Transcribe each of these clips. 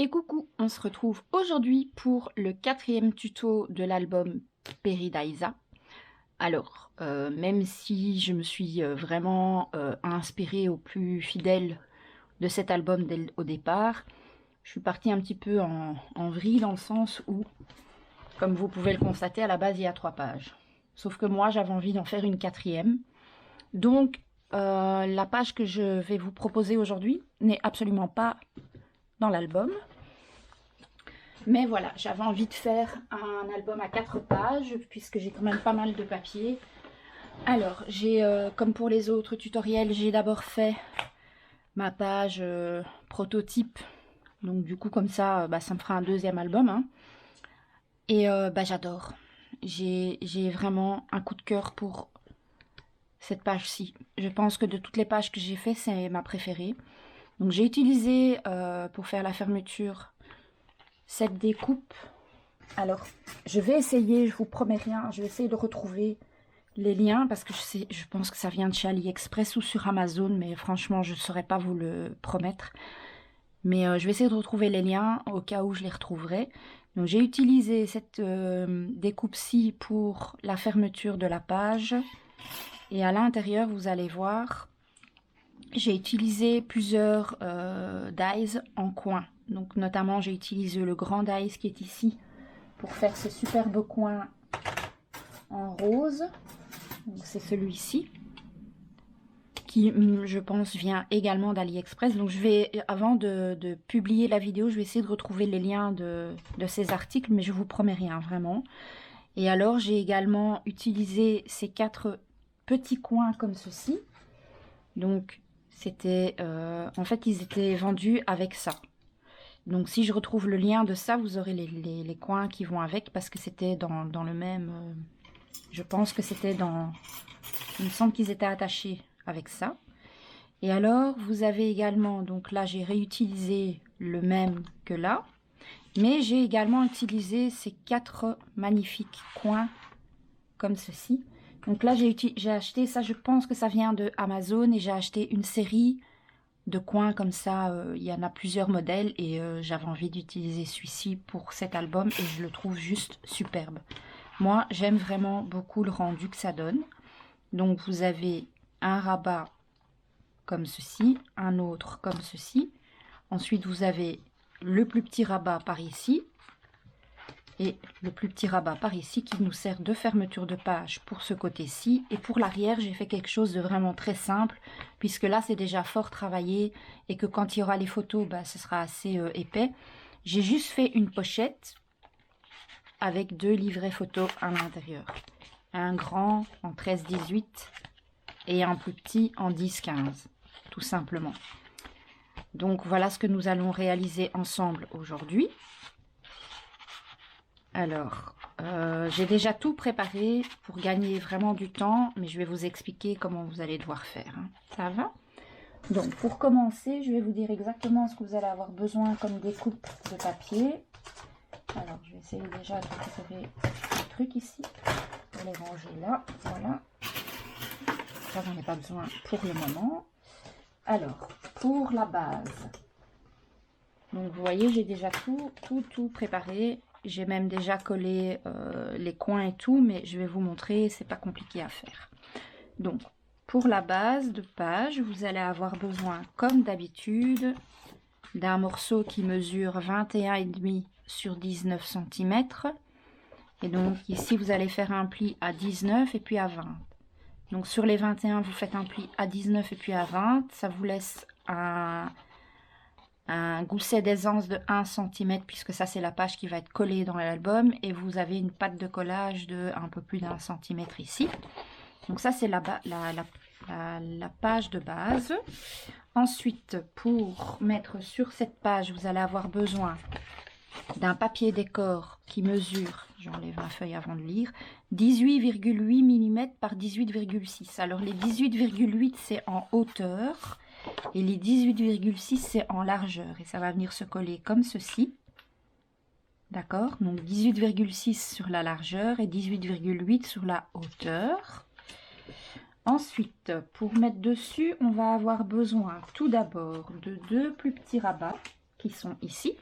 Et coucou, on se retrouve aujourd'hui pour le 4e tuto de l'album Peridaisa. Alors, même si je me suis vraiment inspirée au plus fidèle de cet album au départ, je suis partie un petit peu en vrille dans le sens où, comme vous pouvez le constater, à la base il y a 3 pages. Sauf que moi j'avais envie d'en faire une 4e. Donc la page que je vais vous proposer aujourd'hui n'est absolument pas dans l'album. Mais voilà, j'avais envie de faire un album à 4 pages, puisque j'ai quand même pas mal de papier. Alors, j'ai, comme pour les autres tutoriels, j'ai d'abord fait ma page prototype. Donc du coup, comme ça, ça me fera un 2e album. Hein. Et j'adore. J'ai vraiment un coup de cœur pour cette page-ci. Je pense que de toutes les pages que j'ai fait, c'est ma préférée. Donc j'ai utilisé, pour faire la fermeture, cette découpe. Alors, je vais essayer, je vous promets rien, je vais essayer de retrouver les liens parce que je pense que ça vient de chez AliExpress ou sur Amazon, mais franchement, je ne saurais pas vous le promettre. Mais je vais essayer de retrouver les liens au cas où je les retrouverai. Donc, j'ai utilisé cette découpe-ci pour la fermeture de la page. Et à l'intérieur, vous allez voir, j'ai utilisé plusieurs dies en coin. Donc, notamment, j'ai utilisé le grand dies qui est ici pour faire ce superbe coin en rose. C'est celui-ci qui, je pense, vient également d'AliExpress. Donc je vais, avant de publier la vidéo, je vais essayer de retrouver les liens de ces articles, mais je vous promets rien, vraiment. Et alors, j'ai également utilisé ces 4 petits coins comme ceci. Donc, c'était, en fait, ils étaient vendus avec ça. Donc si je retrouve le lien de ça, vous aurez les coins qui vont avec, parce que c'était dans le même... je pense que c'était dans... Il me semble qu'ils étaient attachés avec ça. Et alors, vous avez également... Donc là, j'ai réutilisé le même que là. Mais j'ai également utilisé ces 4 magnifiques coins comme ceci. Donc là, j'ai acheté ça, je pense que ça vient de Amazon. Et j'ai acheté une série de coins comme ça, il y en a plusieurs modèles et j'avais envie d'utiliser celui-ci pour cet album et je le trouve juste superbe. Moi, j'aime vraiment beaucoup le rendu que ça donne. Donc, vous avez un rabat comme ceci, un autre comme ceci. Ensuite, vous avez le plus petit rabat par ici et le plus petit rabat par ici qui nous sert de fermeture de page pour ce côté-ci. Et pour l'arrière, j'ai fait quelque chose de vraiment très simple, puisque là, c'est déjà fort travaillé et que quand il y aura les photos, ce sera assez épais. J'ai juste fait une pochette avec 2 livrets photos à l'intérieur. Un grand en 13-18 et un plus petit en 10-15, tout simplement. Donc, voilà ce que nous allons réaliser ensemble aujourd'hui. Alors, j'ai déjà tout préparé pour gagner vraiment du temps, mais je vais vous expliquer comment vous allez devoir faire. Hein. Ça va? Donc, pour commencer, je vais vous dire exactement ce que vous allez avoir besoin comme découpe de papier. Alors, je vais essayer déjà de retrouver les trucs ici. Je vais les ranger là. Voilà. Ça, j'en ai pas besoin pour le moment. Alors, pour la base. Donc, vous voyez, j'ai déjà tout préparé. J'ai même déjà collé les coins et tout, mais je vais vous montrer, c'est pas compliqué à faire. Donc, pour la base de page, vous allez avoir besoin, comme d'habitude, d'un morceau qui mesure 21,5 sur 19 cm. Et donc, ici, vous allez faire un pli à 19 et puis à 20. Donc, sur les 21, vous faites un pli à 19 et puis à 20. Ça vous laisse un gousset d'aisance de 1 cm, puisque ça c'est la page qui va être collée dans l'album, et vous avez une pâte de collage de un peu plus d'1 cm ici. Donc ça c'est la page de base. Ensuite, pour mettre sur cette page, vous allez avoir besoin d'un papier décor qui mesure, j'enlève ma feuille avant de lire, 18,8 mm par 18,6. Alors les 18,8 c'est en hauteur, et les 18,6 c'est en largeur, et ça va venir se coller comme ceci. D'accord? Donc 18,6 sur la largeur et 18,8 sur la hauteur. Ensuite, pour mettre dessus, on va avoir besoin tout d'abord de 2 plus petits rabats qui sont ici.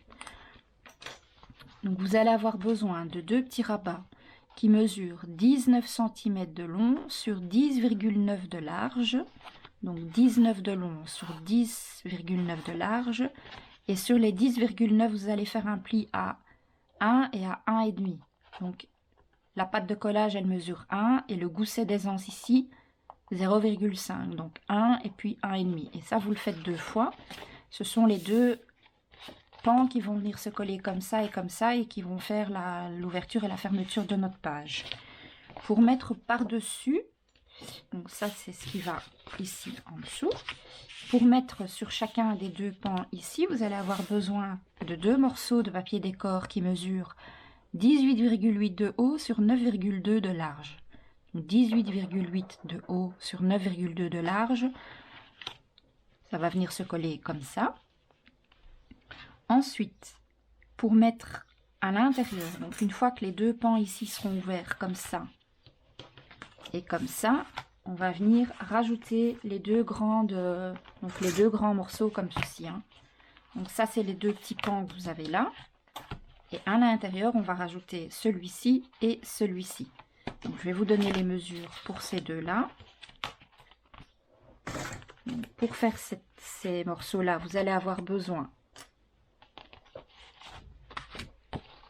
Donc vous allez avoir besoin de 2 petits rabats qui mesurent 19 cm de long sur 10,9 de large. Donc 19 de long sur 10,9 de large. Et sur les 10,9, vous allez faire un pli à 1 et à 1,5. Donc la pâte de collage, elle mesure 1 et le gousset d'aisance ici, 0,5. Donc 1 et puis 1,5. Et ça, vous le faites 2 fois. Ce sont les 2 pans qui vont venir se coller comme ça et qui vont faire l'ouverture et la fermeture de notre page. Pour mettre par-dessus, donc ça c'est ce qui va ici en dessous. Pour mettre sur chacun des 2 pans ici, vous allez avoir besoin de 2 morceaux de papier décor qui mesurent 18,8 de haut sur 9,2 de large. 18,8 de haut sur 9,2 de large. Ça va venir se coller comme ça. Ensuite, pour mettre à l'intérieur, donc une fois que les 2 pans ici seront ouverts comme ça et comme ça, on va venir rajouter les 2 grands morceaux comme ceci. Hein. Donc ça, c'est les 2 petits pans que vous avez là. Et à l'intérieur, on va rajouter celui-ci et celui-ci. Donc je vais vous donner les mesures pour ces deux-là. Pour faire ces morceaux-là, vous allez avoir besoin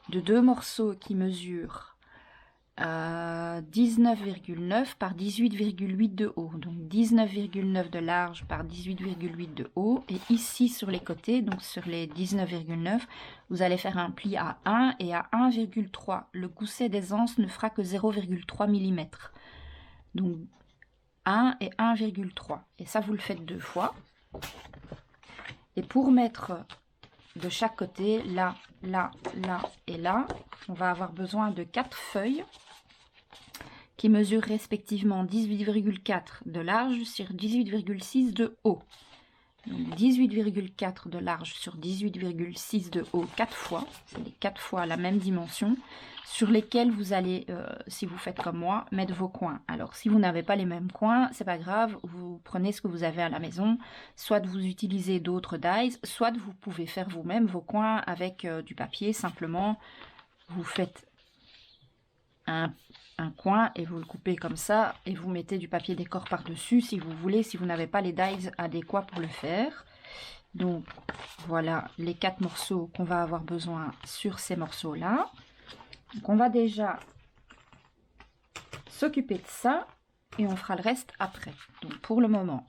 de 2 morceaux qui mesurent 19,9 par 18,8 de haut. Donc 19,9 de large par 18,8 de haut. Et ici sur les côtés, donc sur les 19,9, vous allez faire un pli à 1 et à 1,3. Le gousset d'aisance ne fera que 0,3 mm. Donc 1 et 1,3. Et ça, vous le faites 2 fois. Et pour mettre de chaque côté, là, là, là et là, on va avoir besoin de 4 feuilles qui mesurent respectivement 18,4 de large sur 18,6 de haut. Donc 18,4 de large sur 18,6 de haut 4 fois, c'est les 4 fois la même dimension, sur lesquelles vous allez, si vous faites comme moi, mettre vos coins. Alors si vous n'avez pas les mêmes coins, c'est pas grave, vous prenez ce que vous avez à la maison, soit vous utilisez d'autres dies, soit vous pouvez faire vous-même vos coins avec du papier, simplement vous faites un coin et vous le coupez comme ça et vous mettez du papier décor par-dessus si vous voulez, si vous n'avez pas les dies adéquats pour le faire. Donc voilà les 4 morceaux qu'on va avoir besoin sur ces morceaux-là. Donc on va déjà s'occuper de ça et on fera le reste après. Donc pour le moment,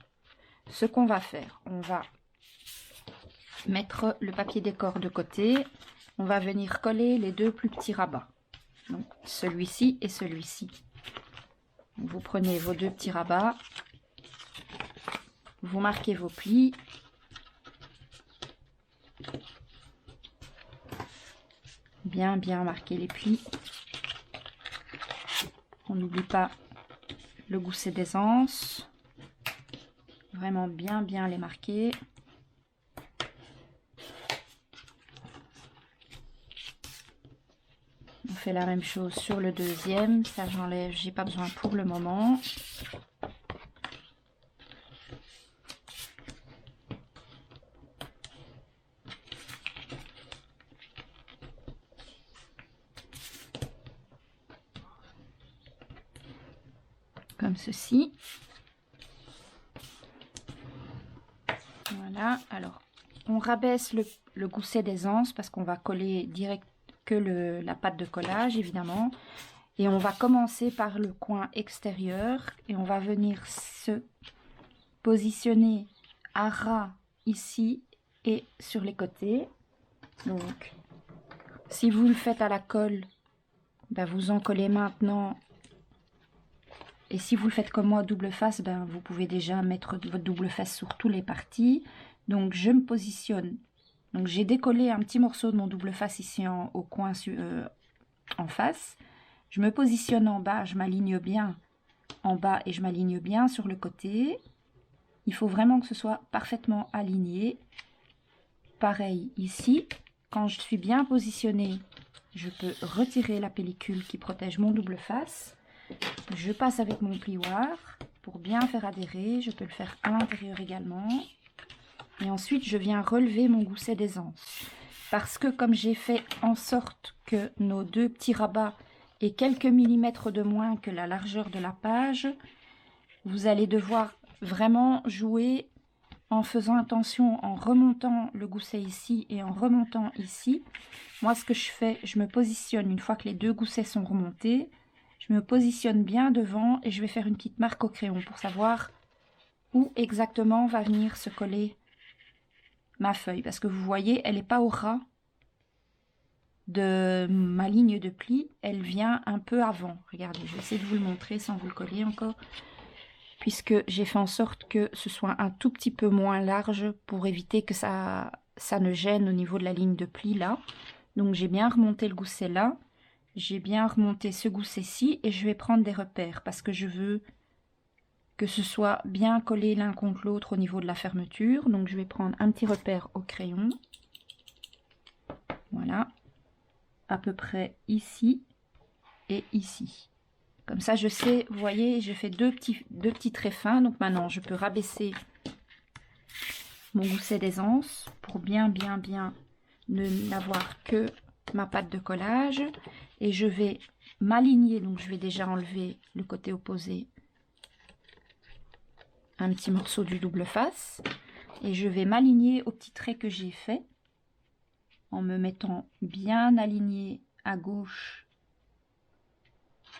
ce qu'on va faire, on va mettre le papier décor de côté. On va venir coller les 2 plus petits rabats. Donc celui-ci et celui-ci. Vous prenez vos 2 petits rabats, vous marquez vos plis. Bien marquer les plis. On n'oublie pas le gousset d'aisance. Vraiment bien les marquer. On fait la même chose sur le deuxième. Ça j'enlève, j'ai pas besoin pour le moment. Comme ceci. Voilà, alors on rabaisse le gousset d'aisance parce qu'on va coller direct que la pâte de collage évidemment. Et on va commencer par le coin extérieur et on va venir se positionner à ras ici et sur les côtés. Donc si vous le faites à la colle, ben, vous en collez maintenant. Et si vous le faites comme moi, double face, ben, vous pouvez déjà mettre votre double face sur toutes les parties. Donc je me positionne. Donc j'ai décollé un petit morceau de mon double face ici au coin en face. Je me positionne en bas, je m'aligne bien en bas et je m'aligne bien sur le côté. Il faut vraiment que ce soit parfaitement aligné. Pareil ici, quand je suis bien positionnée, je peux retirer la pellicule qui protège mon double face. Je passe avec mon plioir pour bien faire adhérer. Je peux le faire à l'intérieur également. Et ensuite, je viens relever mon gousset d'aisance. parce que comme j'ai fait en sorte que nos deux petits rabats aient quelques millimètres de moins que la largeur de la page, vous allez devoir vraiment jouer en faisant attention, en remontant le gousset ici et en remontant ici. Moi, ce que je fais, je me positionne une fois que les deux goussets sont remontés, je me positionne bien devant et je vais faire une petite marque au crayon pour savoir où exactement va venir se coller ma feuille. Parce que vous voyez, elle n'est pas au ras de ma ligne de pli, elle vient un peu avant. Regardez, je vais essayer de vous le montrer sans vous le coller encore. Puisque j'ai fait en sorte que ce soit un tout petit peu moins large pour éviter que ça ne gêne au niveau de la ligne de pli là. Donc j'ai bien remonté le gousset là, j'ai bien remonté ce gousset-ci et je vais prendre des repères parce que je veux que ce soit bien collé l'un contre l'autre au niveau de la fermeture. Donc je vais prendre un petit repère au crayon. Voilà, à peu près ici et ici. Comme ça, je sais, vous voyez, j'ai fait deux petits traits fins. Donc maintenant, je peux rabaisser mon gousset d'aisance pour bien ne n'avoir que ma pâte de collage. Et je vais m'aligner. Donc, je vais déjà enlever le côté opposé. Un petit morceau du double face. Et je vais m'aligner au petit trait que j'ai fait. En me mettant bien aligné à gauche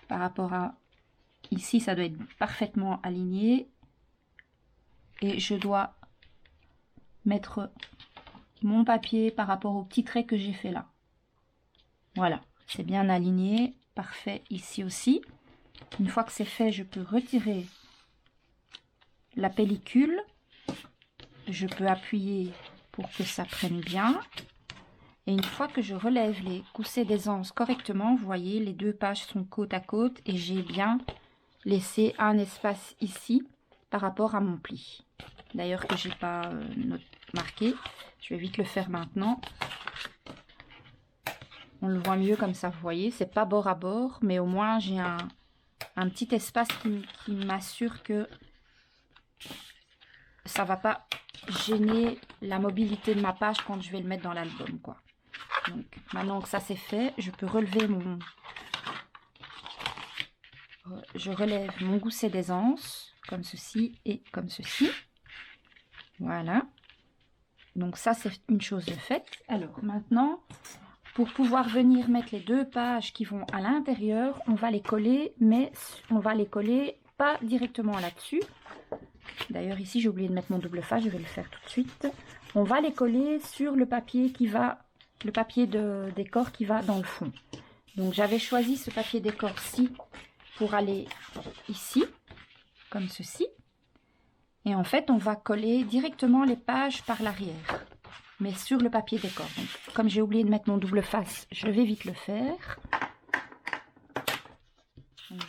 par rapport à ici, ça doit être parfaitement aligné et je dois mettre mon papier par rapport au petit trait que j'ai fait là. Voilà, c'est bien aligné, parfait ici aussi. Une fois que c'est fait, je peux retirer la pellicule. Je peux appuyer pour que ça prenne bien. Et une fois que je relève les goussets d'aisance correctement, vous voyez, les deux pages sont côte à côte et j'ai bien laissé un espace ici par rapport à mon pli. D'ailleurs que j'ai pas marqué, je vais vite le faire maintenant. On le voit mieux comme ça, vous voyez, c'est pas bord à bord, mais au moins j'ai un petit espace qui m'assure que ça va pas gêner la mobilité de ma page quand je vais le mettre dans l'album, quoi. Donc maintenant que ça c'est fait, je peux relever mon... Je relève mon gousset d'aisance, comme ceci et comme ceci. Voilà. Donc ça, c'est une chose de faite. Alors maintenant, pour pouvoir venir mettre les deux pages qui vont à l'intérieur, on va les coller, mais on va les coller pas directement là-dessus. D'ailleurs, ici, j'ai oublié de mettre mon double face, je vais le faire tout de suite. On va les coller sur le papier qui va, le papier de décor qui va dans le fond. Donc j'avais choisi ce papier décor-ci pour aller ici, comme ceci. Et en fait, on va coller directement les pages par l'arrière, mais sur le papier décor. Donc, comme j'ai oublié de mettre mon double face, je vais vite le faire.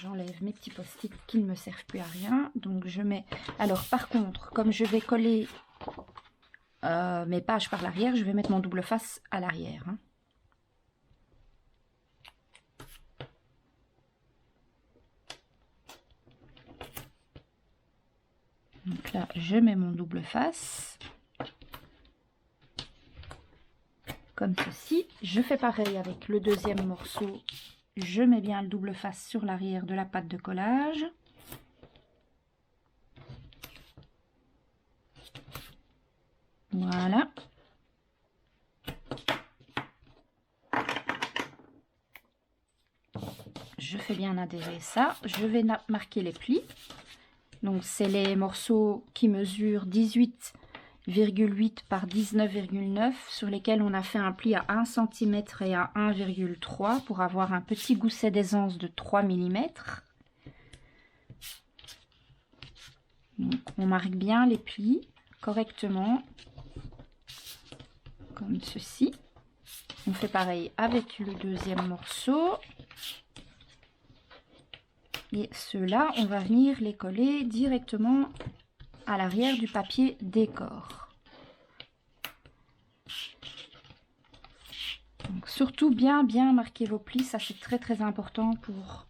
J'enlève mes petits post-it qui ne me servent plus à rien. Donc, je mets... Alors, par contre, comme je vais coller mes pages par l'arrière, je vais mettre mon double face à l'arrière. Hein. Donc là, je mets mon double face. Comme ceci. Je fais pareil avec le deuxième morceau. Je mets bien le double face sur l'arrière de la pâte de collage. Voilà. Je fais bien adhérer ça. Je vais marquer les plis. Donc, c'est les morceaux qui mesurent 18,8 par 19,9 sur lesquels on a fait un pli à 1 cm et à 1,3 pour avoir un petit gousset d'aisance de 3 mm. Donc, on marque bien les plis correctement, comme ceci. On fait pareil avec le deuxième morceau. Et ceux-là, on va venir les coller directement à l'arrière du papier décor. Donc, surtout bien marquer vos plis, ça c'est très important pour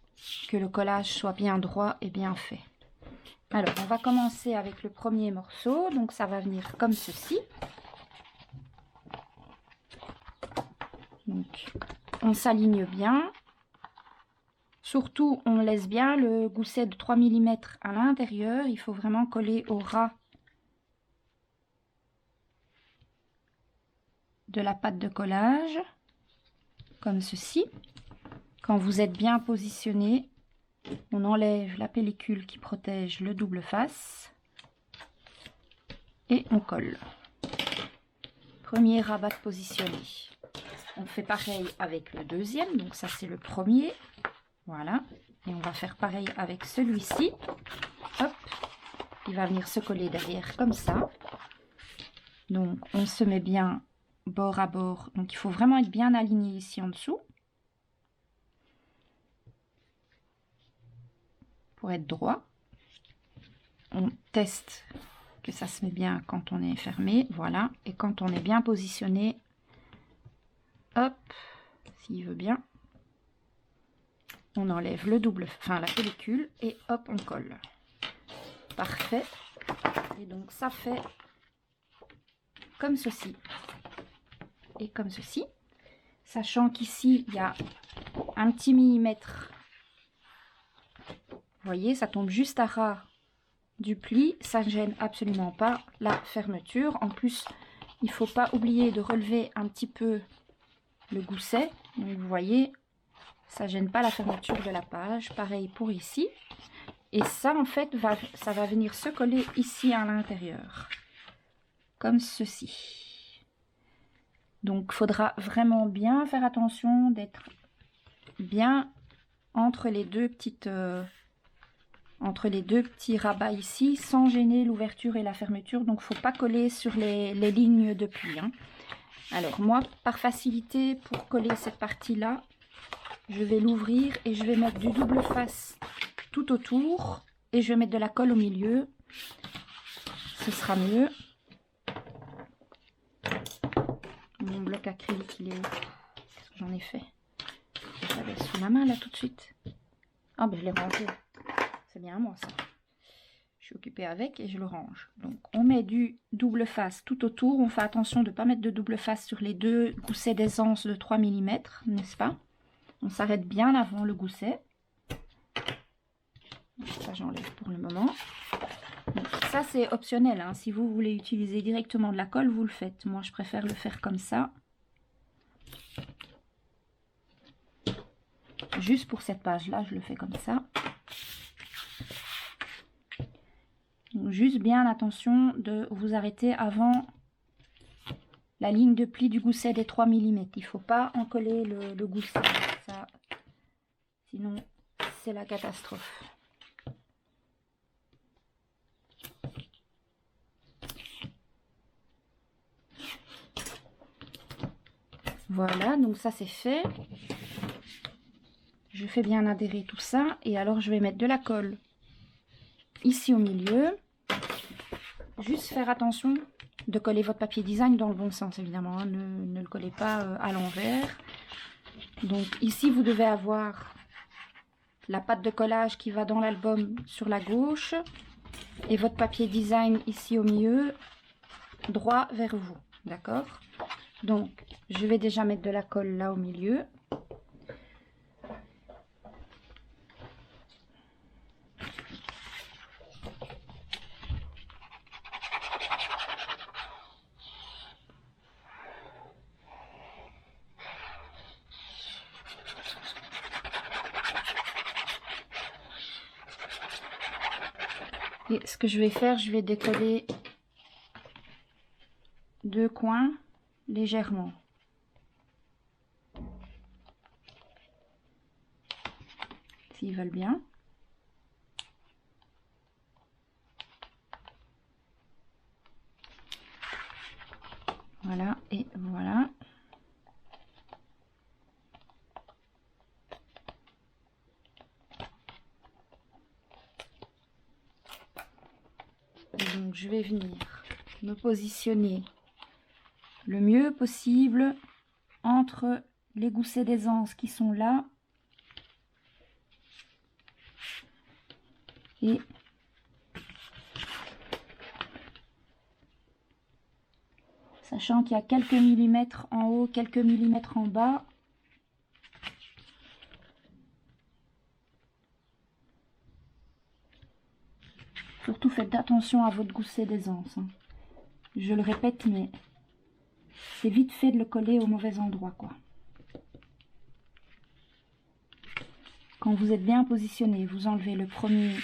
que le collage soit bien droit et bien fait. Alors, on va commencer avec le premier morceau, donc ça va venir comme ceci. Donc, on s'aligne bien. Surtout, on laisse bien le gousset de 3 mm à l'intérieur. Il faut vraiment coller au ras de la pâte de collage, comme ceci. Quand vous êtes bien positionné, on enlève la pellicule qui protège le double face et on colle. Premier rabat positionné. On fait pareil avec le deuxième, donc ça c'est le premier. Voilà, et on va faire pareil avec celui-ci. Hop, il va venir se coller derrière comme ça. Donc on se met bien bord à bord, donc il faut vraiment être bien aligné ici en dessous pour être droit. On teste que ça se met bien quand on est fermé, voilà, et quand on est bien positionné, hop, s'il veut bien, on enlève le double, enfin la pellicule, et hop, on colle. Parfait. Et donc ça fait comme ceci et comme ceci, sachant qu'ici il y a un petit millimètre. Vous voyez, ça tombe juste à ras du pli, ça ne gêne absolument pas la fermeture. En plus, il ne faut pas oublier de relever un petit peu le gousset. Donc vous voyez, ça gêne pas la fermeture de la page. Pareil pour ici. Et ça, en fait, ça va venir se coller ici à l'intérieur, comme ceci. Donc, il faudra vraiment bien faire attention d'être bien entre les deux petits rabats ici, sans gêner l'ouverture et la fermeture. Donc, il ne faut pas coller sur les lignes de pli. Hein. Alors, moi, par facilité, pour coller cette partie-là, je vais l'ouvrir et je vais mettre du double face tout autour. Et je vais mettre de la colle au milieu. Ce sera mieux. Mon bloc acrylique, il est où? Qu'est-ce que j'en ai fait? Je l'avais sous la main là tout de suite. Ah ben je l'ai rangé. C'est bien à moi ça. Je suis occupée avec et je le range. Donc on met du double face tout autour. On fait attention de ne pas mettre de double face sur les deux goussets d'aisance de 3 mm, n'est-ce pas? On s'arrête bien avant le gousset. Ça j'enlève pour le moment. Donc, ça c'est optionnel, hein. Si vous voulez utiliser directement de la colle, vous le faites. Moi je préfère le faire comme ça. Juste pour cette page là, je le fais comme ça. Donc, juste bien attention de vous arrêter avant la ligne de pli du gousset des 3 mm. Il ne faut pas en coller le gousset. Ça, sinon c'est la catastrophe. Voilà, donc ça c'est fait. Je fais bien adhérer tout ça et alors je vais mettre de la colle ici au milieu. Juste faire attention de coller votre papier design dans le bon sens évidemment, hein. Ne le collez pas à l'envers. Donc ici vous devez avoir la pâte de collage qui va dans l'album sur la gauche et votre papier design ici au milieu, droit vers vous, d'accord? Donc je vais déjà mettre de la colle là au milieu. Et ce que je vais faire, je vais décoller deux coins légèrement. S'ils veulent bien. Voilà, et voilà. Et donc je vais venir me positionner le mieux possible entre les goussets d'aisance qui sont là et Sachant qu'il y a quelques millimètres en haut, quelques millimètres en bas. Surtout faites attention à votre gousset d'aisance. Hein. Je le répète, mais c'est vite fait de le coller au mauvais endroit, quoi. Quand vous êtes bien positionné, vous enlevez le premier.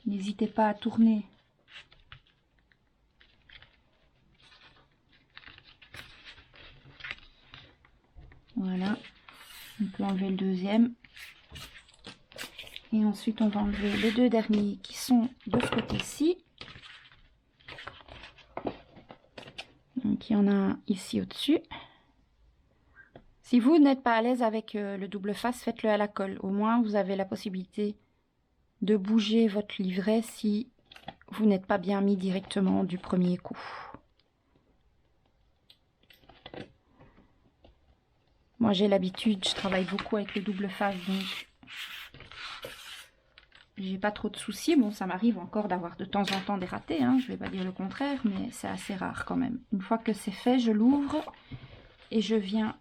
N'hésitez pas à tourner. Voilà. On peut enlever le deuxième. Et ensuite, on va enlever les deux derniers qui sont de ce côté-ci. Donc, il y en a un ici au-dessus. Si vous n'êtes pas à l'aise avec le double face, faites-le à la colle. Au moins, vous avez la possibilité de bouger votre livret si vous n'êtes pas bien mis directement du premier coup. Moi, j'ai l'habitude, je travaille beaucoup avec le double face, donc j'ai pas trop de soucis. Bon, ça m'arrive encore d'avoir de temps en temps des ratés, hein, je vais pas dire le contraire, mais c'est assez rare quand même. Une fois que c'est fait, je l'ouvre et je viens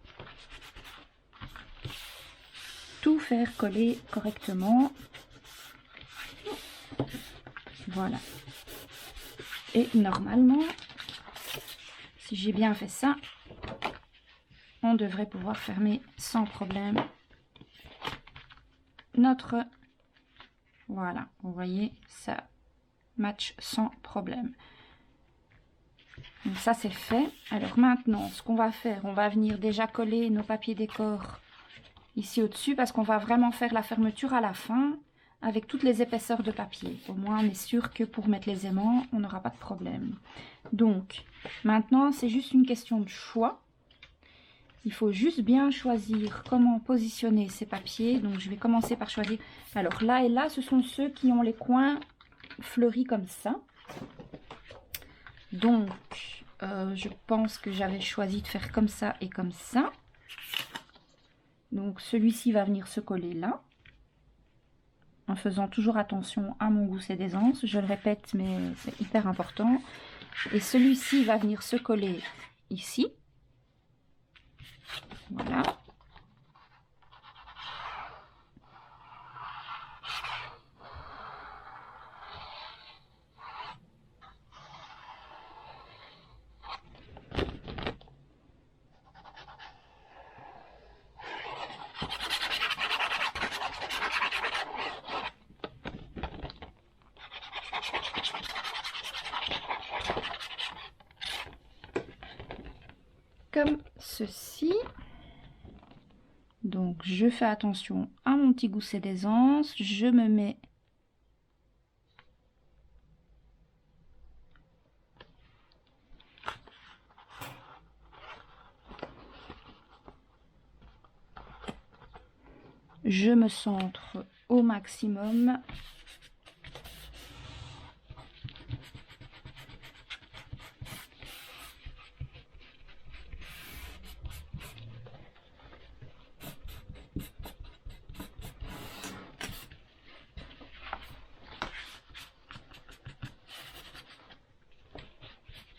tout faire coller correctement. Voilà. Et normalement, si j'ai bien fait ça, on devrait pouvoir fermer sans problème notre... Voilà, vous voyez, ça match sans problème. Donc ça, c'est fait. Alors maintenant, ce qu'on va faire, on va venir déjà coller nos papiers décor ici au-dessus parce qu'on va vraiment faire la fermeture à la fin avec toutes les épaisseurs de papier. Au moins, on est sûr que pour mettre les aimants, on n'aura pas de problème. Donc, maintenant, c'est juste une question de choix. Il faut juste bien choisir comment positionner ces papiers. Donc, je vais commencer par choisir. Alors, là et là, ce sont ceux qui ont les coins fleuris comme ça. Donc, je pense que j'avais choisi de faire comme ça et comme ça. Donc, celui-ci va venir se coller là. En faisant toujours attention à mon gousset d'aisance. Je le répète, mais c'est hyper important. Et celui-ci va venir se coller ici. Voilà. Comme ceci. Donc, je fais attention à mon petit gousset d'aisance. Je me mets je me centre au maximum.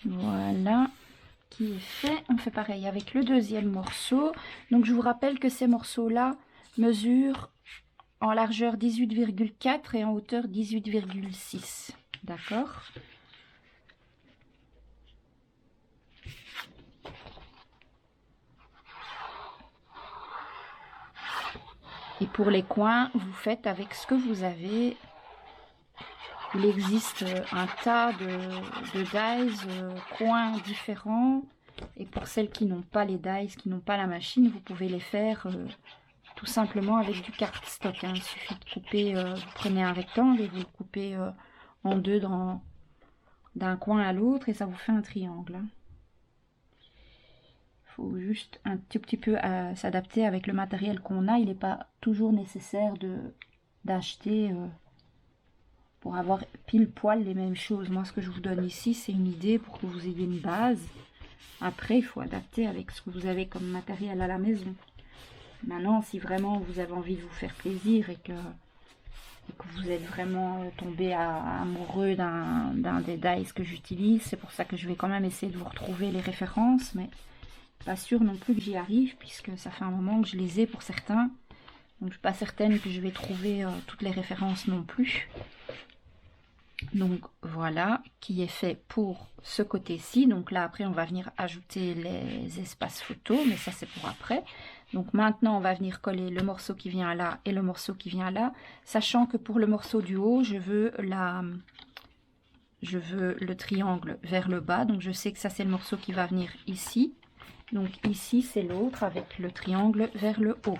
Voilà, qui est fait. On fait pareil avec le deuxième morceau. Donc je vous rappelle que ces morceaux-là mesurent en largeur 18,4 et en hauteur 18,6. D'accord? Et pour les coins, vous faites avec ce que vous avez. Il existe un tas de dies, coins différents. Et pour celles qui n'ont pas les dies, qui n'ont pas la machine, vous pouvez les faire tout simplement avec du cardstock. Hein. Il suffit de couper, vous prenez un rectangle et vous le coupez en deux d'un coin à l'autre et ça vous fait un triangle. Hein. Il faut juste un tout petit peu s'adapter avec le matériel qu'on a. Il n'est pas toujours nécessaire d'acheter... pour avoir pile poil les mêmes choses. Moi, ce que je vous donne ici, c'est une idée pour que vous ayez une base. Après, il faut adapter avec ce que vous avez comme matériel à la maison. Maintenant, si vraiment vous avez envie de vous faire plaisir et que et que vous êtes vraiment tombé amoureux d'un des dies que j'utilise. C'est pour ça que je vais quand même essayer de vous retrouver les références, mais pas sûr non plus que j'y arrive, puisque ça fait un moment que je les ai pour certains. Donc je suis pas certaine que je vais trouver toutes les références non plus. Donc voilà, qui est fait pour ce côté-ci. Donc là, après, on va venir ajouter les espaces photos, mais ça, c'est pour après. Donc maintenant, on va venir coller le morceau qui vient là et le morceau qui vient là, sachant que pour le morceau du haut, je veux le triangle vers le bas. Donc je sais que ça, c'est le morceau qui va venir ici. Donc ici, c'est l'autre avec le triangle vers le haut.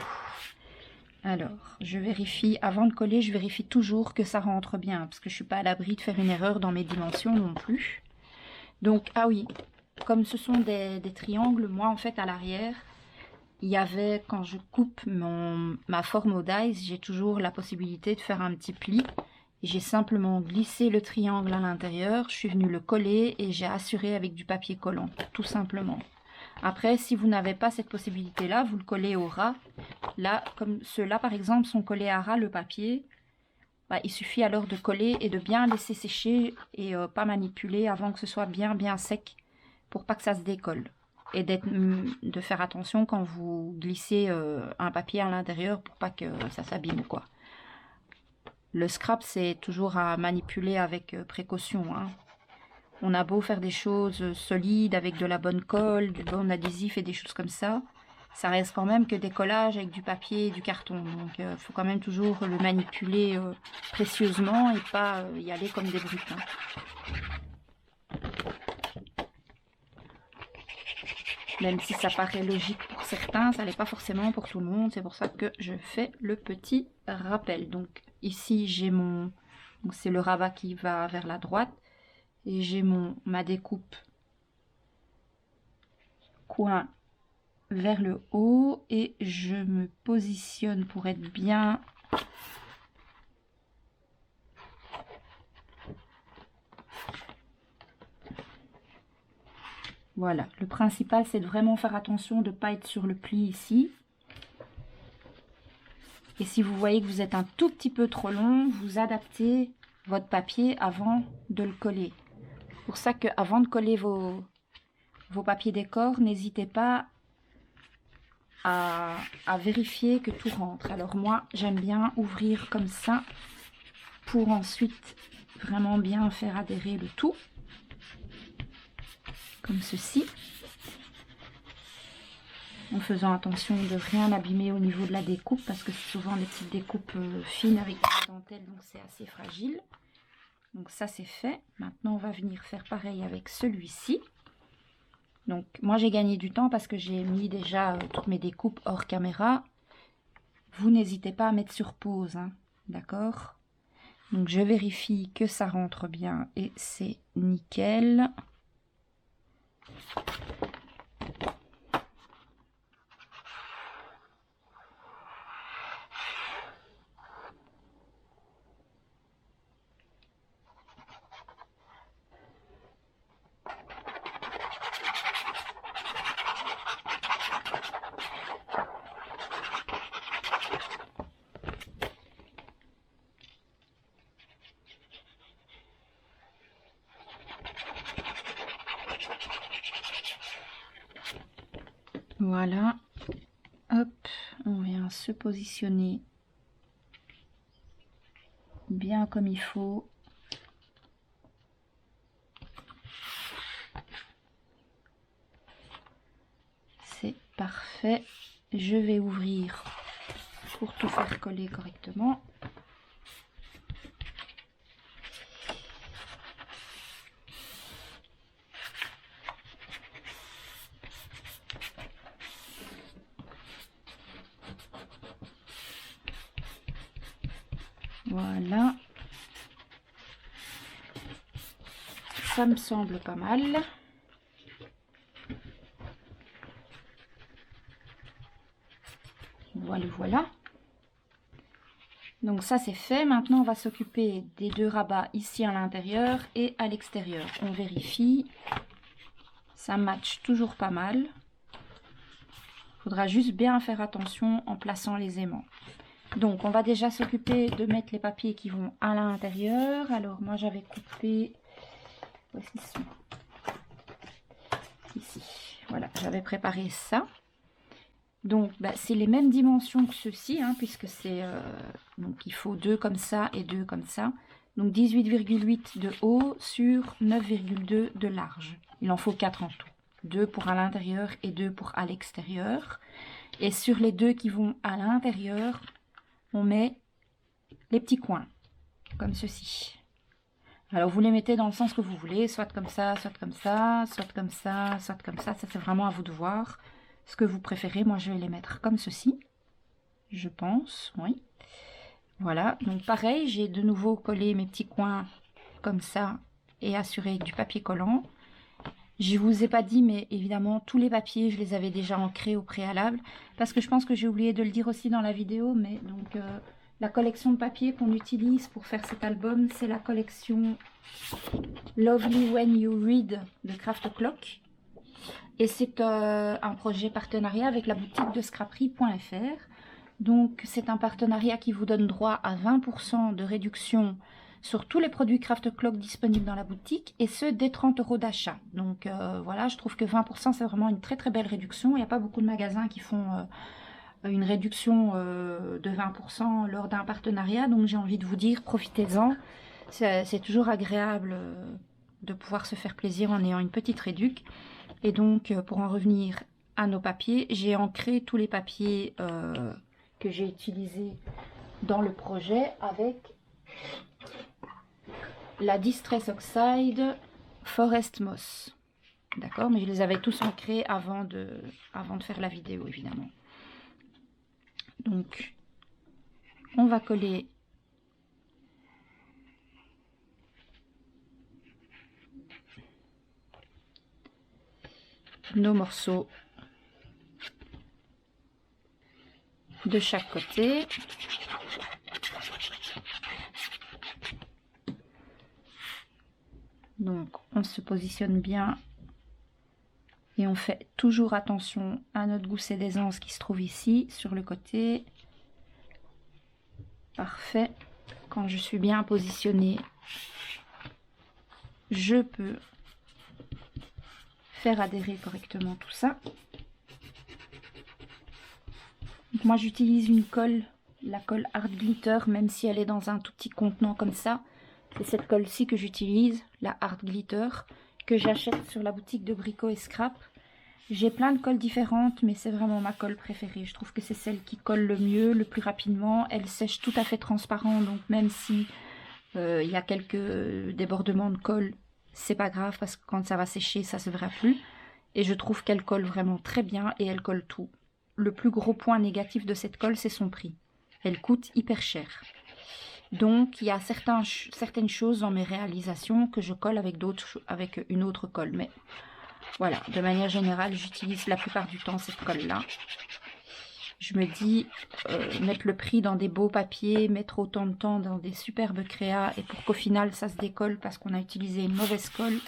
Alors, je vérifie, avant de coller, je vérifie toujours que ça rentre bien, parce que je ne suis pas à l'abri de faire une erreur dans mes dimensions non plus. Donc, ah oui, comme ce sont des triangles, moi, en fait, à l'arrière, il y avait, quand je coupe ma forme au dies, j'ai toujours la possibilité de faire un petit pli. J'ai simplement glissé le triangle à l'intérieur, je suis venue le coller et j'ai assuré avec du papier collant, tout simplement. Après, si vous n'avez pas cette possibilité-là, vous le collez au ras. Là, comme ceux-là, par exemple, sont collés à ras le papier. Bah, il suffit alors de coller et de bien laisser sécher et pas manipuler avant que ce soit bien sec pour pas que ça se décolle. Et de faire attention quand vous glissez un papier à l'intérieur pour pas que ça s'abîme, quoi. Le scrap, c'est toujours à manipuler avec précaution, hein. On a beau faire des choses solides avec de la bonne colle, du bon adhésif et des choses comme ça, ça reste quand même que des collages avec du papier et du carton. Donc il faut quand même toujours le manipuler précieusement et pas y aller comme des brutes, hein. Même si ça paraît logique pour certains, ça n'est pas forcément pour tout le monde. C'est pour ça que je fais le petit rappel. Donc ici j'ai mon... c'est le rabat qui va vers la droite. Et j'ai ma découpe coin vers le haut et je me positionne pour être bien voilà. Le principal, c'est de vraiment faire attention de ne pas être sur le pli ici. Et si vous voyez que vous êtes un tout petit peu trop long, vous adaptez votre papier avant de le coller. C'est pour ça qu'avant de coller vos papiers décor, n'hésitez pas à vérifier que tout rentre. Alors moi, j'aime bien ouvrir comme ça pour ensuite vraiment bien faire adhérer le tout. Comme ceci. En faisant attention de rien abîmer au niveau de la découpe parce que c'est souvent des petites découpes fines avec la dentelle, donc c'est assez fragile. Donc ça c'est fait. Maintenant on va venir faire pareil avec celui-ci. Donc moi j'ai gagné du temps parce que j'ai mis déjà toutes mes découpes hors caméra. Vous n'hésitez pas à mettre sur pause, hein, d'accord? Donc je vérifie que ça rentre bien et c'est nickel. Voilà, hop, on vient se positionner bien comme il faut. C'est parfait. Je vais ouvrir pour tout faire coller correctement. Voilà. Ça me semble pas mal. Voilà. Donc ça c'est fait. Maintenant on va s'occuper des deux rabats ici à l'intérieur et à l'extérieur. On vérifie. Ça match toujours pas mal. Faudra juste bien faire attention en plaçant les aimants. Donc, on va déjà s'occuper de mettre les papiers qui vont à l'intérieur. Alors, moi, j'avais coupé... Où est-ce qu'ils sont? Ici. Voilà, j'avais préparé ça. Donc, bah, c'est les mêmes dimensions que ceux-ci, hein, puisque c'est... donc, il faut 2 comme ça et 2 comme ça. Donc, 18,8 de haut sur 9,2 de large. Il en faut 4 en tout. 2 pour à l'intérieur et 2 pour à l'extérieur. Et sur les 2 qui vont à l'intérieur, on met les petits coins, comme ceci. Alors, vous les mettez dans le sens que vous voulez, soit comme ça, soit comme ça, soit comme ça, soit comme ça. Ça, c'est vraiment à vous de voir ce que vous préférez. Moi, je vais les mettre comme ceci, je pense, oui. Voilà, donc pareil, j'ai de nouveau collé mes petits coins comme ça et assuré avec du papier collant. Je vous ai pas dit, mais évidemment, tous les papiers, je les avais déjà ancrés au préalable, parce que je pense que j'ai oublié de le dire aussi dans la vidéo, mais donc la collection de papier qu'on utilise pour faire cet album, c'est la collection Lovely When You Read de Craft Clock. Et c'est un projet partenariat avec la boutique de scraperie.fr. Donc c'est un partenariat qui vous donne droit à 20% de réduction sur tous les produits Craft Clock disponibles dans la boutique, et ce dès 30 € d'achat. Donc voilà, je trouve que 20% c'est vraiment une très très belle réduction. Il n'y a pas beaucoup de magasins qui font une réduction de 20% lors d'un partenariat, donc j'ai envie de vous dire, profitez-en. C'est toujours agréable de pouvoir se faire plaisir en ayant une petite réduc. Et donc pour en revenir à nos papiers, j'ai ancré tous les papiers que j'ai utilisés dans le projet avec la Distress Oxide Forest Moss. D'accord, mais je les avais tous ancrés avant de faire la vidéo, évidemment. Donc, on va coller nos morceaux de chaque côté. Donc, on se positionne bien et on fait toujours attention à notre gousset d'aisance qui se trouve ici, sur le côté. Parfait. Quand je suis bien positionnée, je peux faire adhérer correctement tout ça. Donc moi, j'utilise une colle, la colle Art Glitter, même si elle est dans un tout petit contenant comme ça. C'est cette colle-ci que j'utilise, la Art Glitter, que j'achète sur la boutique de Brico et Scrap. J'ai plein de colles différentes, mais c'est vraiment ma colle préférée. Je trouve que c'est celle qui colle le mieux, le plus rapidement. Elle sèche tout à fait transparent, donc même si il y a quelques débordements de colle, c'est pas grave, parce que quand ça va sécher, ça se verra plus. Et je trouve qu'elle colle vraiment très bien et elle colle tout. Le plus gros point négatif de cette colle, c'est son prix. Elle coûte hyper cher. Donc, il y a certaines choses dans mes réalisations que je colle avec une autre colle. Mais voilà, de manière générale, j'utilise la plupart du temps cette colle-là. Je me dis, mettre le prix dans des beaux papiers, mettre autant de temps dans des superbes créas, et pour qu'au final, ça se décolle parce qu'on a utilisé une mauvaise colle,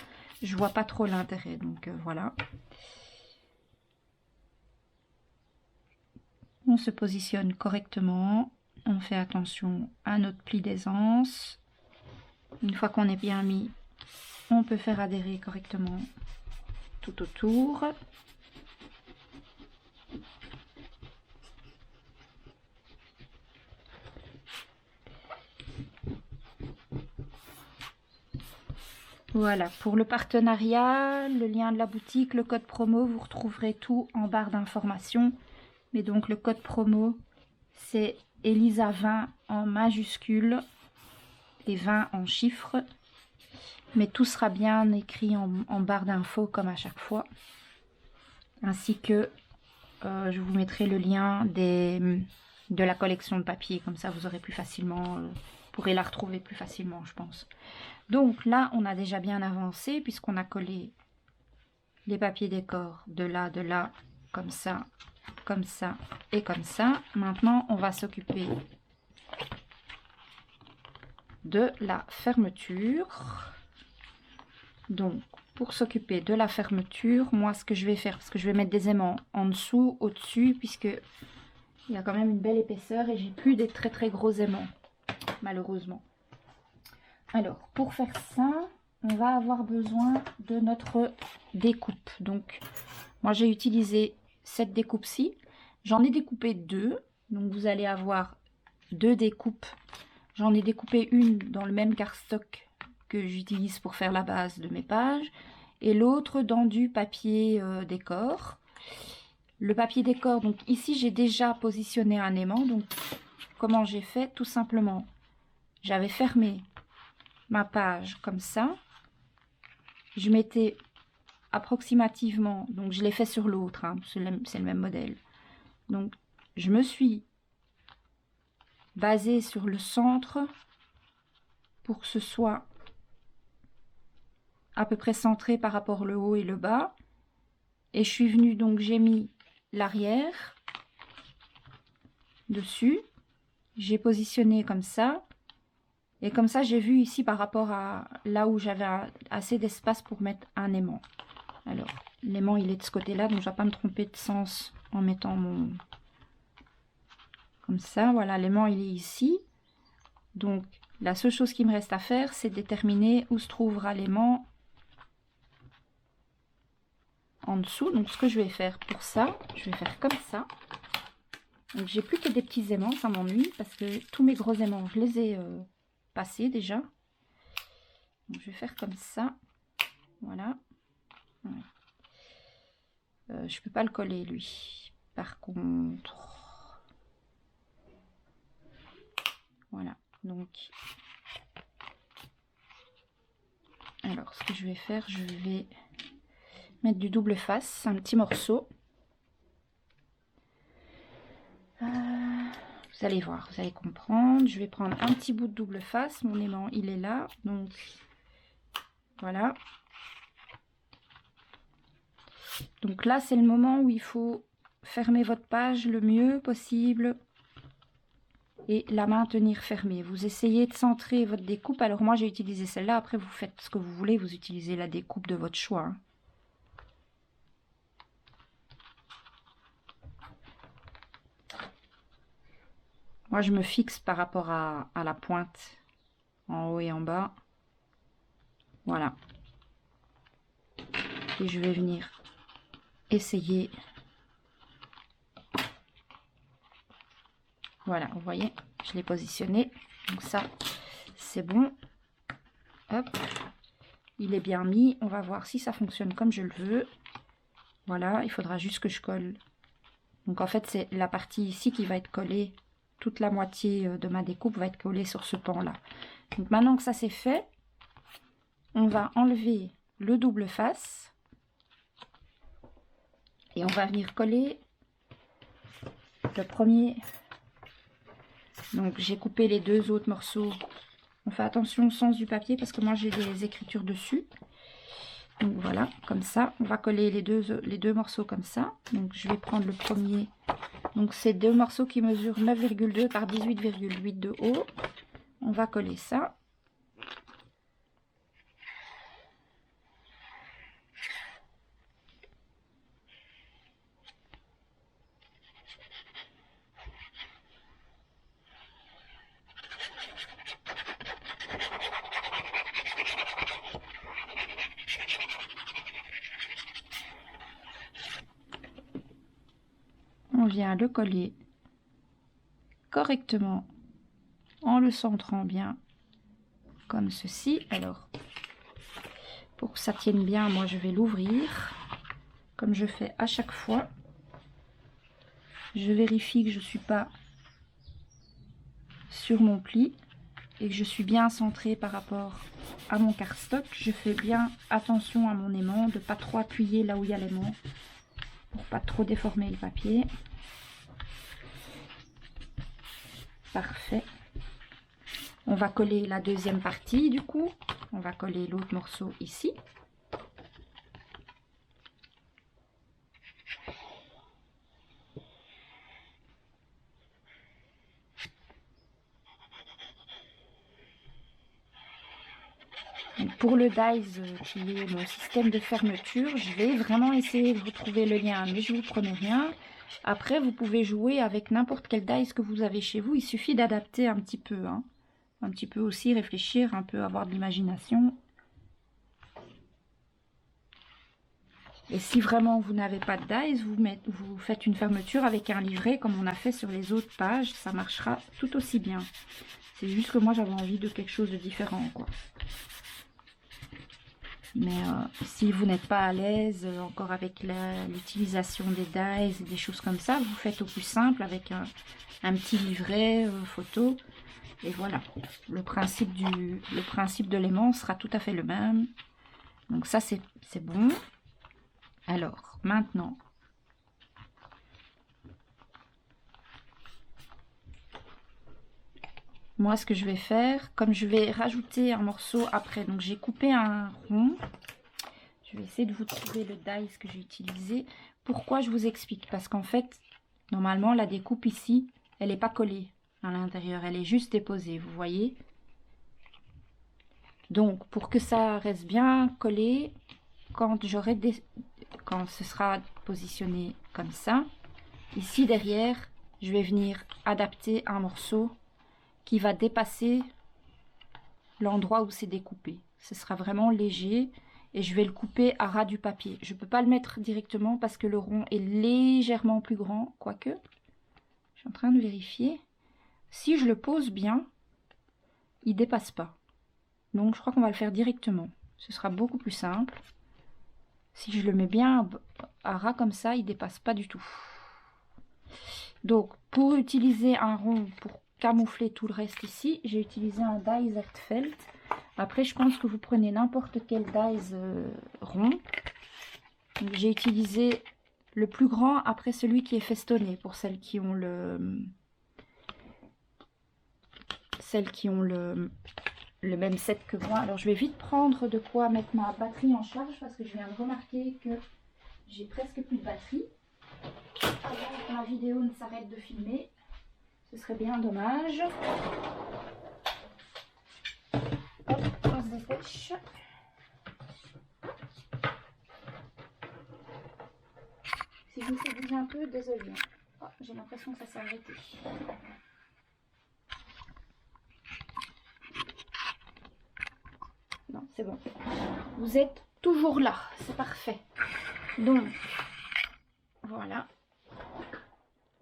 je vois pas trop l'intérêt. Donc, voilà. On se positionne correctement. On fait attention à notre pli d'aisance. Une fois qu'on est bien mis, on peut faire adhérer correctement tout autour. Voilà, pour le partenariat, le lien de la boutique, le code promo, vous retrouverez tout en barre d'informations. Mais donc le code promo, c'est Elisa20 en majuscule et 20 en chiffres. Mais tout sera bien écrit en barre d'infos comme à chaque fois. Ainsi que je vous mettrai le lien de la collection de papier. Comme ça, vous aurez plus facilement, pourrez la retrouver plus facilement, je pense. Donc là, on a déjà bien avancé puisqu'on a collé les papiers décor de là, comme ça et comme ça. Maintenant, on va s'occuper de la fermeture. Donc, pour s'occuper de la fermeture, moi, ce que je vais faire, parce que je vais mettre des aimants en dessous, au-dessus, puisque Il y a quand même une belle épaisseur et j'ai plus des très très gros aimants, malheureusement. Alors, pour faire ça, on va avoir besoin de notre découpe. Donc, moi j'ai utilisé cette découpe-ci. J'en ai découpé deux. Donc, vous allez avoir deux découpes. J'en ai découpé une dans le même cardstock que j'utilise pour faire la base de mes pages. Et l'autre dans du papier décor. Le papier décor, donc ici j'ai déjà positionné un aimant. Donc, comment j'ai fait? Tout simplement, j'avais fermé ma page comme ça. Je mettais approximativement, donc je l'ai fait sur l'autre, hein, c'est le même modèle. Donc je me suis basée sur le centre pour que ce soit à peu près centré par rapport le haut et le bas. Et je suis venue, donc j'ai mis l'arrière dessus. J'ai positionné comme ça. Et comme ça, j'ai vu ici par rapport à là où j'avais assez d'espace pour mettre un aimant. Alors, l'aimant, il est de ce côté-là, donc je ne vais pas me tromper de sens en mettant mon... Comme ça, voilà, l'aimant, il est ici. Donc, la seule chose qui me reste à faire, c'est déterminer où se trouvera l'aimant en dessous. Donc, ce que je vais faire pour ça, je vais faire comme ça. Donc, j'ai plus que des petits aimants, ça m'ennuie, parce que tous mes gros aimants, je les ai passés déjà. Donc, je vais faire comme ça. Voilà. Je peux pas le coller, lui. Par contre... Voilà. Donc... Alors, ce que je vais faire, je vais mettre du double face, un petit morceau. Vous allez voir, vous allez comprendre. Je vais prendre un petit bout de double face. Mon aimant, il est là. Donc, voilà. Donc là, c'est le moment où il faut fermer votre page le mieux possible et la maintenir fermée. Vous essayez de centrer votre découpe. Alors moi, j'ai utilisé celle-là. Après, vous faites ce que vous voulez. Vous utilisez la découpe de votre choix, hein. Moi, je me fixe par rapport à la pointe, en haut et en bas. Voilà. Et je vais venir essayer. Voilà, vous voyez, je l'ai positionné. Donc ça, c'est bon. Hop. Il est bien mis. On va voir si ça fonctionne comme je le veux. Voilà, il faudra juste que je colle. Donc en fait, c'est la partie ici qui va être collée. Toute la moitié de ma découpe va être collée sur ce pan-là. Donc maintenant que ça c'est fait, on va enlever le double face. Et on va venir coller le premier. Donc j'ai coupé les deux autres morceaux. On fait attention au sens du papier parce que moi j'ai des écritures dessus. Donc voilà, comme ça. On va coller les deux morceaux comme ça. Donc je vais prendre le premier. Donc c'est deux morceaux qui mesurent 9,2 par 18,8 de haut. On va coller ça. On vient le coller correctement en le centrant bien comme ceci. Alors pour que ça tienne bien, moi je vais l'ouvrir comme je fais à chaque fois. Je vérifie que je ne suis pas sur mon pli et que je suis bien centrée par rapport à mon cardstock. Je fais bien attention à mon aimant, de ne pas trop appuyer là où il y a l'aimant pour pas trop déformer le papier. Parfait. On va coller la deuxième partie du coup. On va coller l'autre morceau ici. Donc pour le dies qui est mon système de fermeture, je vais vraiment essayer de vous trouver le lien, mais je vous promets rien. Après, vous pouvez jouer avec n'importe quel dice que vous avez chez vous. Il suffit d'adapter un petit peu, hein. Un petit peu aussi réfléchir, un peu avoir de l'imagination. Et si vraiment vous n'avez pas de dice, vous faites une fermeture avec un livret comme on a fait sur les autres pages. Ça marchera tout aussi bien. C'est juste que moi j'avais envie de quelque chose de différent, quoi. Mais si vous n'êtes pas à l'aise encore avec l'utilisation des dice et des choses comme ça, vous faites au plus simple avec un petit livret photo. Et voilà, le principe de l'aimant sera tout à fait le même. Donc ça c'est bon. Alors maintenant, moi ce que je vais faire, comme je vais rajouter un morceau après, donc j'ai coupé un rond. Je vais essayer de vous trouver le dice que j'ai utilisé. Pourquoi je vous explique? Parce qu'en fait, normalement, la découpe ici, elle n'est pas collée à l'intérieur. Elle est juste déposée, vous voyez? Donc, pour que ça reste bien collé, quand ce sera positionné comme ça, ici derrière, je vais venir adapter un morceau qui va dépasser l'endroit où c'est découpé. Ce sera vraiment léger. Et je vais le couper à ras du papier. Je ne peux pas le mettre directement parce que le rond est légèrement plus grand, quoique. Je suis en train de vérifier. Si je le pose bien, il ne dépasse pas. Donc je crois qu'on va le faire directement. Ce sera beaucoup plus simple. Si je le mets bien à ras comme ça, il ne dépasse pas du tout. Donc pour utiliser un rond, pour camoufler tout le reste ici, j'ai utilisé un die Zertfeld. Après, je pense que vous prenez n'importe quel dies rond. J'ai utilisé le plus grand après celui qui est festonné pour celles qui ont le même set que moi. Alors, je vais vite prendre de quoi mettre ma batterie en charge parce que je viens de remarquer que j'ai presque plus de batterie. Avant que ma vidéo ne s'arrête de filmer, ce serait bien dommage. Hop, on se dépêche. Si je vous fais bouger un peu, désolé. Oh, j'ai l'impression que ça s'est arrêté. Non, c'est bon. Vous êtes toujours là, c'est parfait. Donc, voilà.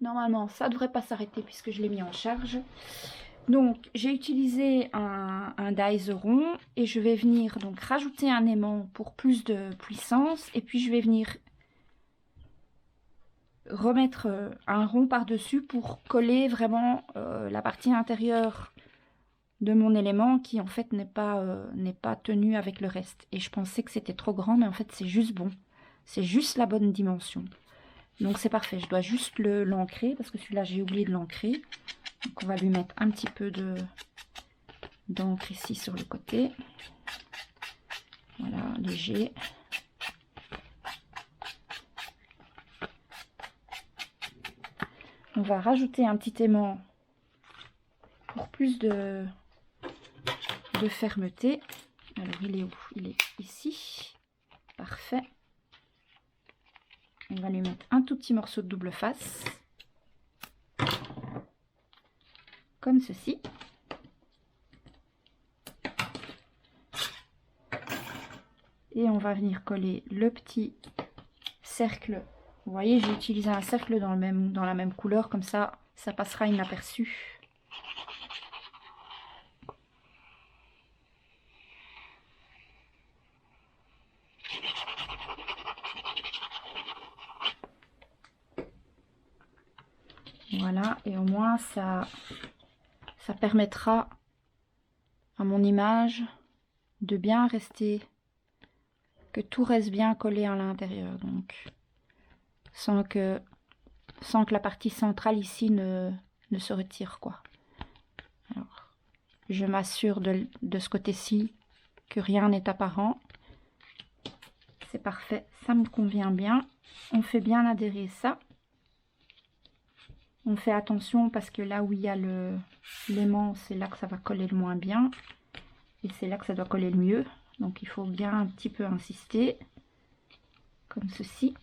Normalement, ça ne devrait pas s'arrêter puisque je l'ai mis en charge. Donc, j'ai utilisé un dies rond et je vais venir donc rajouter un aimant pour plus de puissance. Et puis, je vais venir remettre un rond par-dessus pour coller vraiment la partie intérieure de mon élément qui en fait n'est pas tenu avec le reste. Et je pensais que c'était trop grand, mais en fait, c'est juste bon. C'est juste la bonne dimension. Donc c'est parfait, je dois juste l'ancrer parce que celui-là j'ai oublié de l'ancrer. Donc on va lui mettre un petit peu d'encre ici sur le côté. Voilà, léger. On va rajouter un petit aimant pour plus de fermeté. Alors il est où? Il est ici. Parfait. On va lui mettre un tout petit morceau de double face. Comme ceci. Et on va venir coller le petit cercle. Vous voyez, j'ai utilisé un cercle dans la même couleur, comme ça passera inaperçu. Voilà, et au moins ça permettra à mon image de bien rester, que tout reste bien collé à l'intérieur, donc sans que la partie centrale ici ne se retire, quoi. Alors, je m'assure de ce côté-ci que rien n'est apparent. C'est parfait, ça me convient bien. On fait bien adhérer ça. On fait attention parce que là où il y a l'aimant, c'est là que ça va coller le moins bien. Et c'est là que ça doit coller le mieux. Donc il faut bien un petit peu insister. Comme ceci.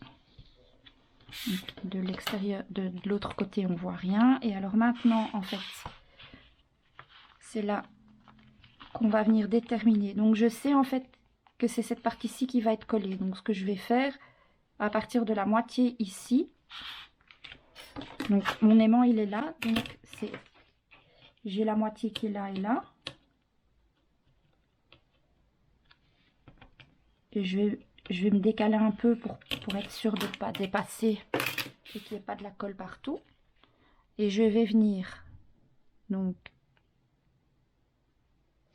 De l'extérieur, de l'autre côté, on voit rien. Et alors maintenant, en fait, c'est là qu'on va venir déterminer. Donc je sais en fait que c'est cette partie-ci qui va être collée. Donc ce que je vais faire, à partir de la moitié ici, donc mon aimant il est là, donc j'ai la moitié qui est là et là. Et je vais me décaler un peu pour être sûr de ne pas dépasser et qu'il n'y ait pas de la colle partout. Et je vais venir donc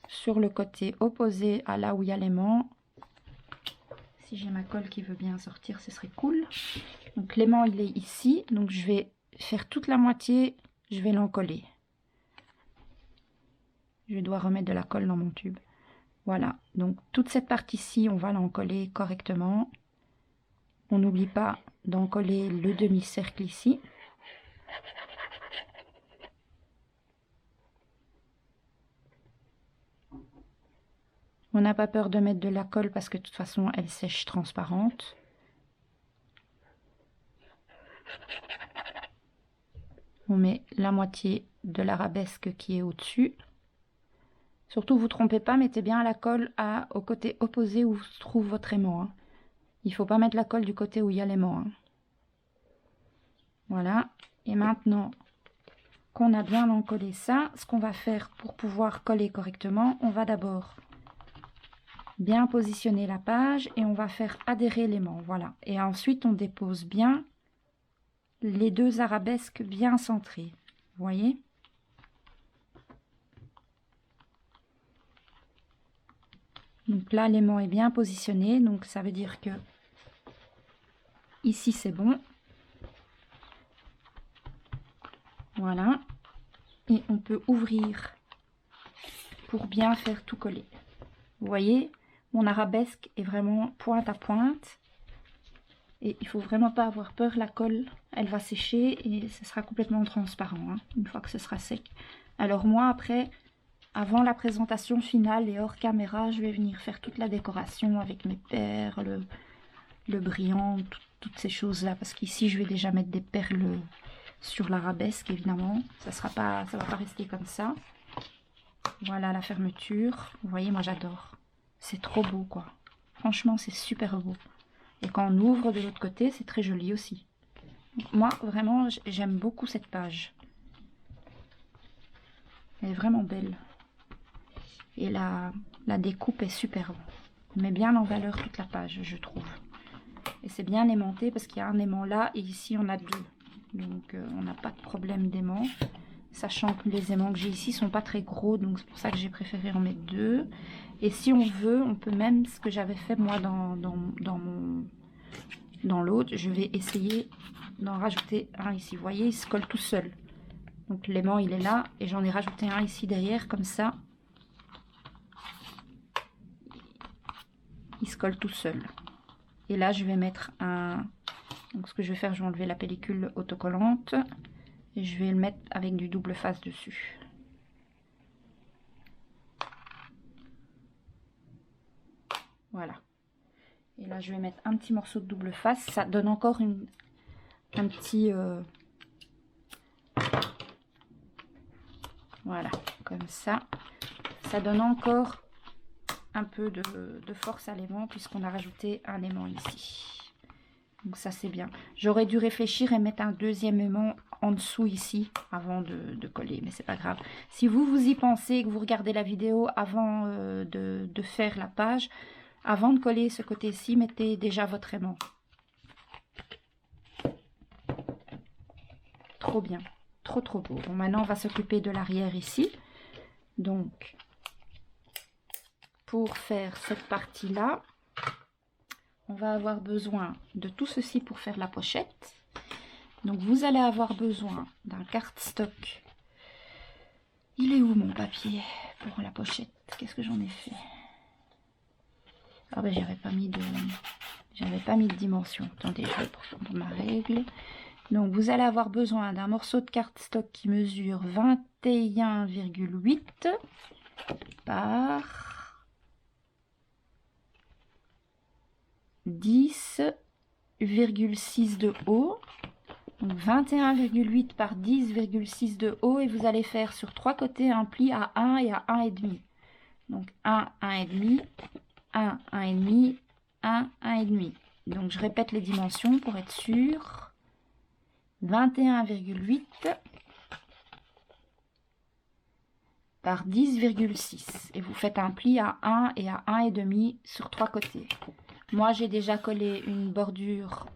sur le côté opposé à là où il y a l'aimant. Si j'ai ma colle qui veut bien sortir, ce serait cool. Donc l'aimant il est ici, donc je vais faire toute la moitié, je vais l'encoller. Je dois remettre de la colle dans mon tube. Voilà, donc toute cette partie-ci, on va l'encoller correctement. On n'oublie pas d'encoller le demi-cercle ici. On n'a pas peur de mettre de la colle parce que de toute façon, elle sèche transparente. On met la moitié de l'arabesque qui est au-dessus. Surtout, vous trompez pas, mettez bien la colle au côté opposé où se trouve votre aimant. Hein. Il ne faut pas mettre la colle du côté où il y a l'aimant. Hein. Voilà. Et maintenant qu'on a bien encollé ça, ce qu'on va faire pour pouvoir coller correctement, on va d'abord bien positionner la page et on va faire adhérer l'aimant. Voilà. Et ensuite, on dépose bien les deux arabesques bien centrées. Vous voyez ? Donc là, l'aimant est bien positionné, donc ça veut dire que ici c'est bon. Voilà. Et on peut ouvrir pour bien faire tout coller. Vous voyez, mon arabesque est vraiment pointe à pointe. Et il faut vraiment pas avoir peur, la colle, elle va sécher et ce sera complètement transparent, hein, une fois que ce sera sec. Alors moi, après, avant la présentation finale et hors caméra, je vais venir faire toute la décoration avec mes perles, le brillant, toutes ces choses-là. Parce qu'ici, je vais déjà mettre des perles sur l'arabesque, évidemment. Ça va pas rester comme ça. Voilà la fermeture. Vous voyez, moi j'adore. C'est trop beau, quoi. Franchement, c'est super beau. Et quand on ouvre de l'autre côté, c'est très joli aussi. Donc, moi, vraiment, j'aime beaucoup cette page. Elle est vraiment belle. Et la découpe est superbe. On met bien en valeur toute la page, je trouve. Et c'est bien aimanté parce qu'il y a un aimant là et ici on a deux. Donc on n'a pas de problème d'aimant. Sachant que les aimants que j'ai ici sont pas très gros, donc c'est pour ça que j'ai préféré en mettre deux. Et si on veut, on peut même, ce que j'avais fait moi dans l'autre, je vais essayer d'en rajouter un ici. Vous voyez, il se colle tout seul. Donc l'aimant il est là et j'en ai rajouté un ici derrière comme ça. Il se colle tout seul. Et là je vais mettre un... Donc ce que je vais faire, je vais enlever la pellicule autocollante et je vais le mettre avec du double face dessus. Voilà. Et là je vais mettre un petit morceau de double face. Ça donne encore un petit... Voilà, comme ça. Ça donne encore un peu de force à l'aimant puisqu'on a rajouté un aimant ici. Donc ça c'est bien. J'aurais dû réfléchir et mettre un deuxième aimant en dessous ici avant de coller, mais c'est pas grave. Si vous y pensez, que vous regardez la vidéo avant de faire la page, avant de coller ce côté-ci, mettez déjà votre aimant. Trop bien, trop beau. Bon, maintenant on va s'occuper de l'arrière ici. Donc pour faire cette partie-là, on va avoir besoin de tout ceci pour faire la pochette. Donc vous allez avoir besoin d'un cardstock. Il est où mon papier pour la pochette? Qu'est-ce que j'en ai fait? Ah ben j'avais pas mis de dimension. Attendez, je vais prendre ma règle. Donc vous allez avoir besoin d'un morceau de cardstock qui mesure 21,8 par 10 10,6 de haut. Donc 21,8 par 10,6 de haut. Et vous allez faire sur 3 côtés un pli à 1 et à 1,5. Donc 1, 1,5, 1, 1,5, 1, 1,5. Donc je répète les dimensions pour être sûr. 21,8 par 10,6 et vous faites un pli à 1 et à 1,5 sur 3 côtés. Moi j'ai déjà collé une bordure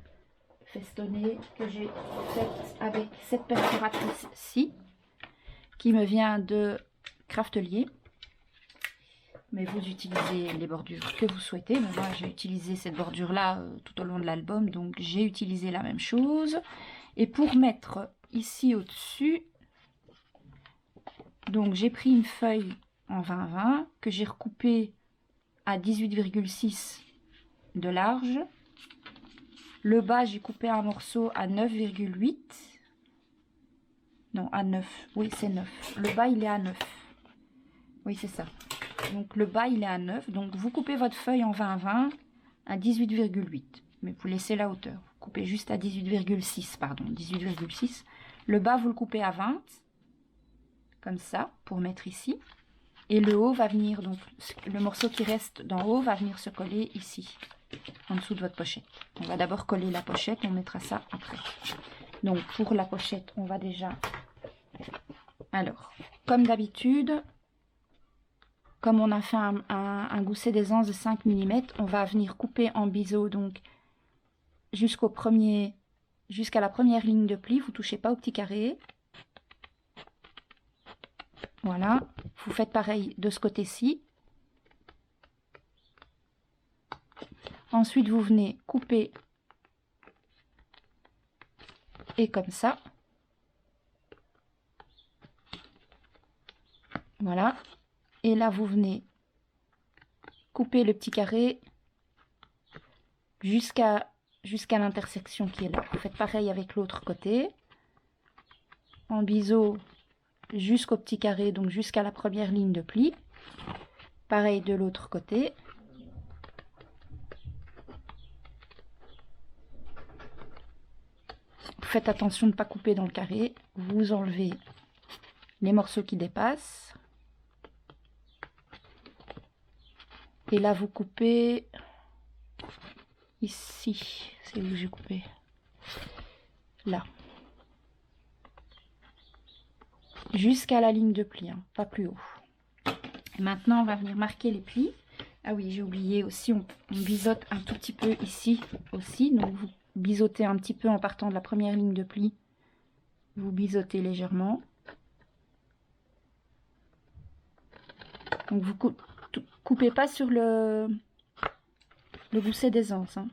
festonnée que j'ai faite avec cette perforatrice-ci qui me vient de Craftelier. Mais vous utilisez les bordures que vous souhaitez. Mais moi j'ai utilisé cette bordure là tout au long de l'album, donc j'ai utilisé la même chose. Et pour mettre ici au-dessus, donc j'ai pris une feuille en 20-20 que j'ai recoupée à 18,6 de large. Le bas, j'ai coupé un morceau à 9,8. Non, à 9. Oui, c'est 9. Le bas, il est à 9. Oui, c'est ça. Donc le bas, il est à 9. Donc vous coupez votre feuille en 20-20 à 18,8. Mais vous laissez la hauteur. Vous coupez juste à 18,6, pardon. 18,6. Le bas, vous le coupez à 20. Comme ça, pour mettre ici. Et le haut va venir, donc le morceau qui reste d'en haut va venir se coller ici, en dessous de votre pochette. On va d'abord coller la pochette, on mettra ça après. Donc pour la pochette, on va déjà... Alors, comme d'habitude, comme on a fait un gousset d'aisance de 5 mm, on va venir couper en biseau, donc jusqu'à la première ligne de pli. Vous touchez pas au petit carré. Voilà, vous faites pareil de ce côté-ci. Ensuite, vous venez couper et comme ça. Voilà. Et là, vous venez couper le petit carré jusqu'à l'intersection qui est là. Vous faites pareil avec l'autre côté. En biseau jusqu'au petit carré, donc jusqu'à la première ligne de pli. Pareil de l'autre côté. Faites attention de ne pas couper dans le carré. Vous enlevez les morceaux qui dépassent. Et là, vous coupez ici. C'est où j'ai coupé? Là. Jusqu'à la ligne de pli, hein, pas plus haut. Et maintenant, on va venir marquer les plis. Ah oui, j'ai oublié aussi, on biseaute un tout petit peu ici aussi. Donc, vous biseautez un petit peu en partant de la première ligne de pli. Vous biseautez légèrement. Donc, vous coupez pas sur le gousset d'aisance. Hein.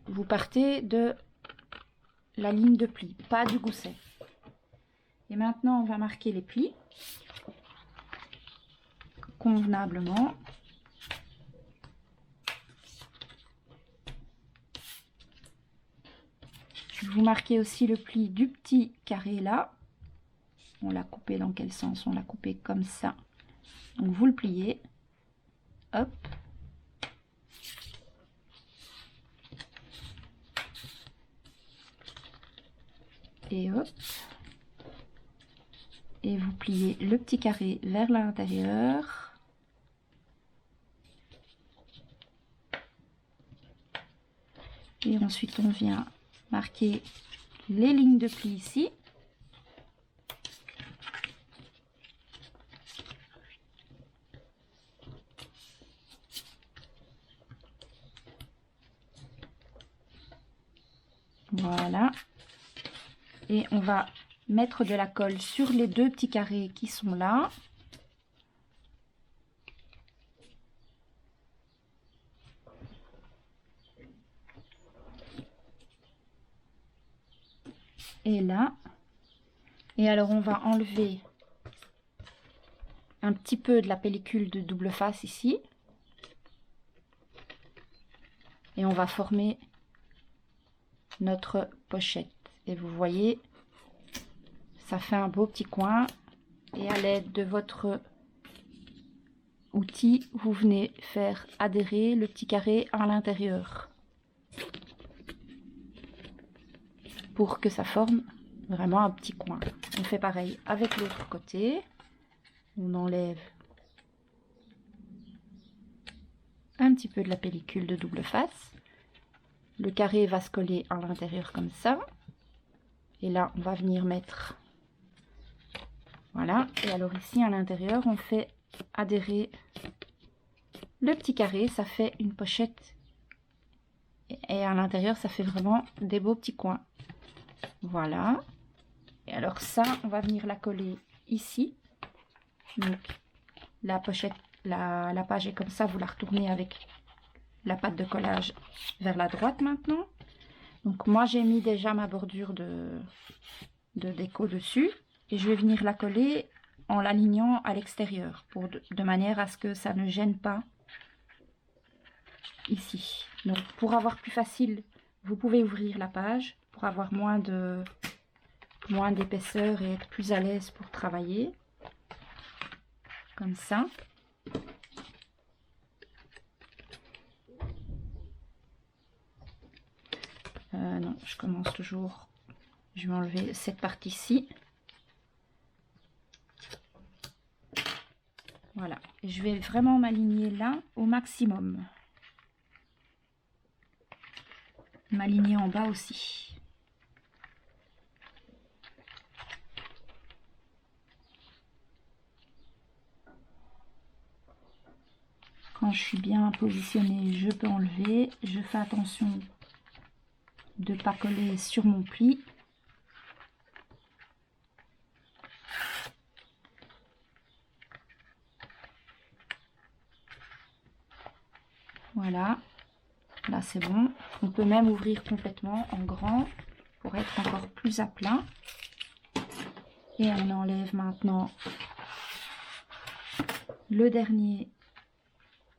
Vous partez de la ligne de pli, pas du gousset. Et maintenant, on va marquer les plis convenablement. Vous marquez aussi le pli du petit carré là. On l'a coupé dans quel sens? On l'a coupé comme ça. Donc vous le pliez. Hop. Et hop. Et vous pliez le petit carré vers l'intérieur. Et ensuite on vient marquer les lignes de pli ici. Voilà. Et on va mettre de la colle sur les deux petits carrés qui sont là. Et là. Et alors on va enlever un petit peu de la pellicule de double face ici. Et on va former notre pochette. Et vous voyez, ça fait un beau petit coin. Et à l'aide de votre outil, vous venez faire adhérer le petit carré à l'intérieur. pour que ça forme vraiment un petit coin. On fait pareil avec l'autre côté. On enlève un petit peu de la pellicule de double face. Le carré va se coller à l'intérieur comme ça. Et là, on va venir mettre... Voilà. Et alors ici, à l'intérieur, on fait adhérer le petit carré. Ça fait une pochette. Et à l'intérieur, ça fait vraiment des beaux petits coins. Voilà. Et alors ça, on va venir la coller ici. Donc, la pochette, la page est comme ça. Vous la retournez avec la pâte de collage vers la droite maintenant. Donc, moi, j'ai mis déjà ma bordure de déco dessus. Et je vais venir la coller en l'alignant à l'extérieur. De manière à ce que ça ne gêne pas ici. Donc, pour avoir plus facile, vous pouvez ouvrir la page pour avoir moins d'épaisseur et être plus à l'aise pour travailler. Comme ça. Non, je commence toujours. Je vais enlever cette partie-ci. Voilà. Et je vais vraiment m'aligner là au maximum. M'aligner en bas aussi. Quand je suis bien positionnée, je peux enlever. Je fais attention de ne pas coller sur mon pli. Voilà. Là, c'est bon. On peut même ouvrir complètement en grand pour être encore plus à plat. Et on enlève maintenant le dernier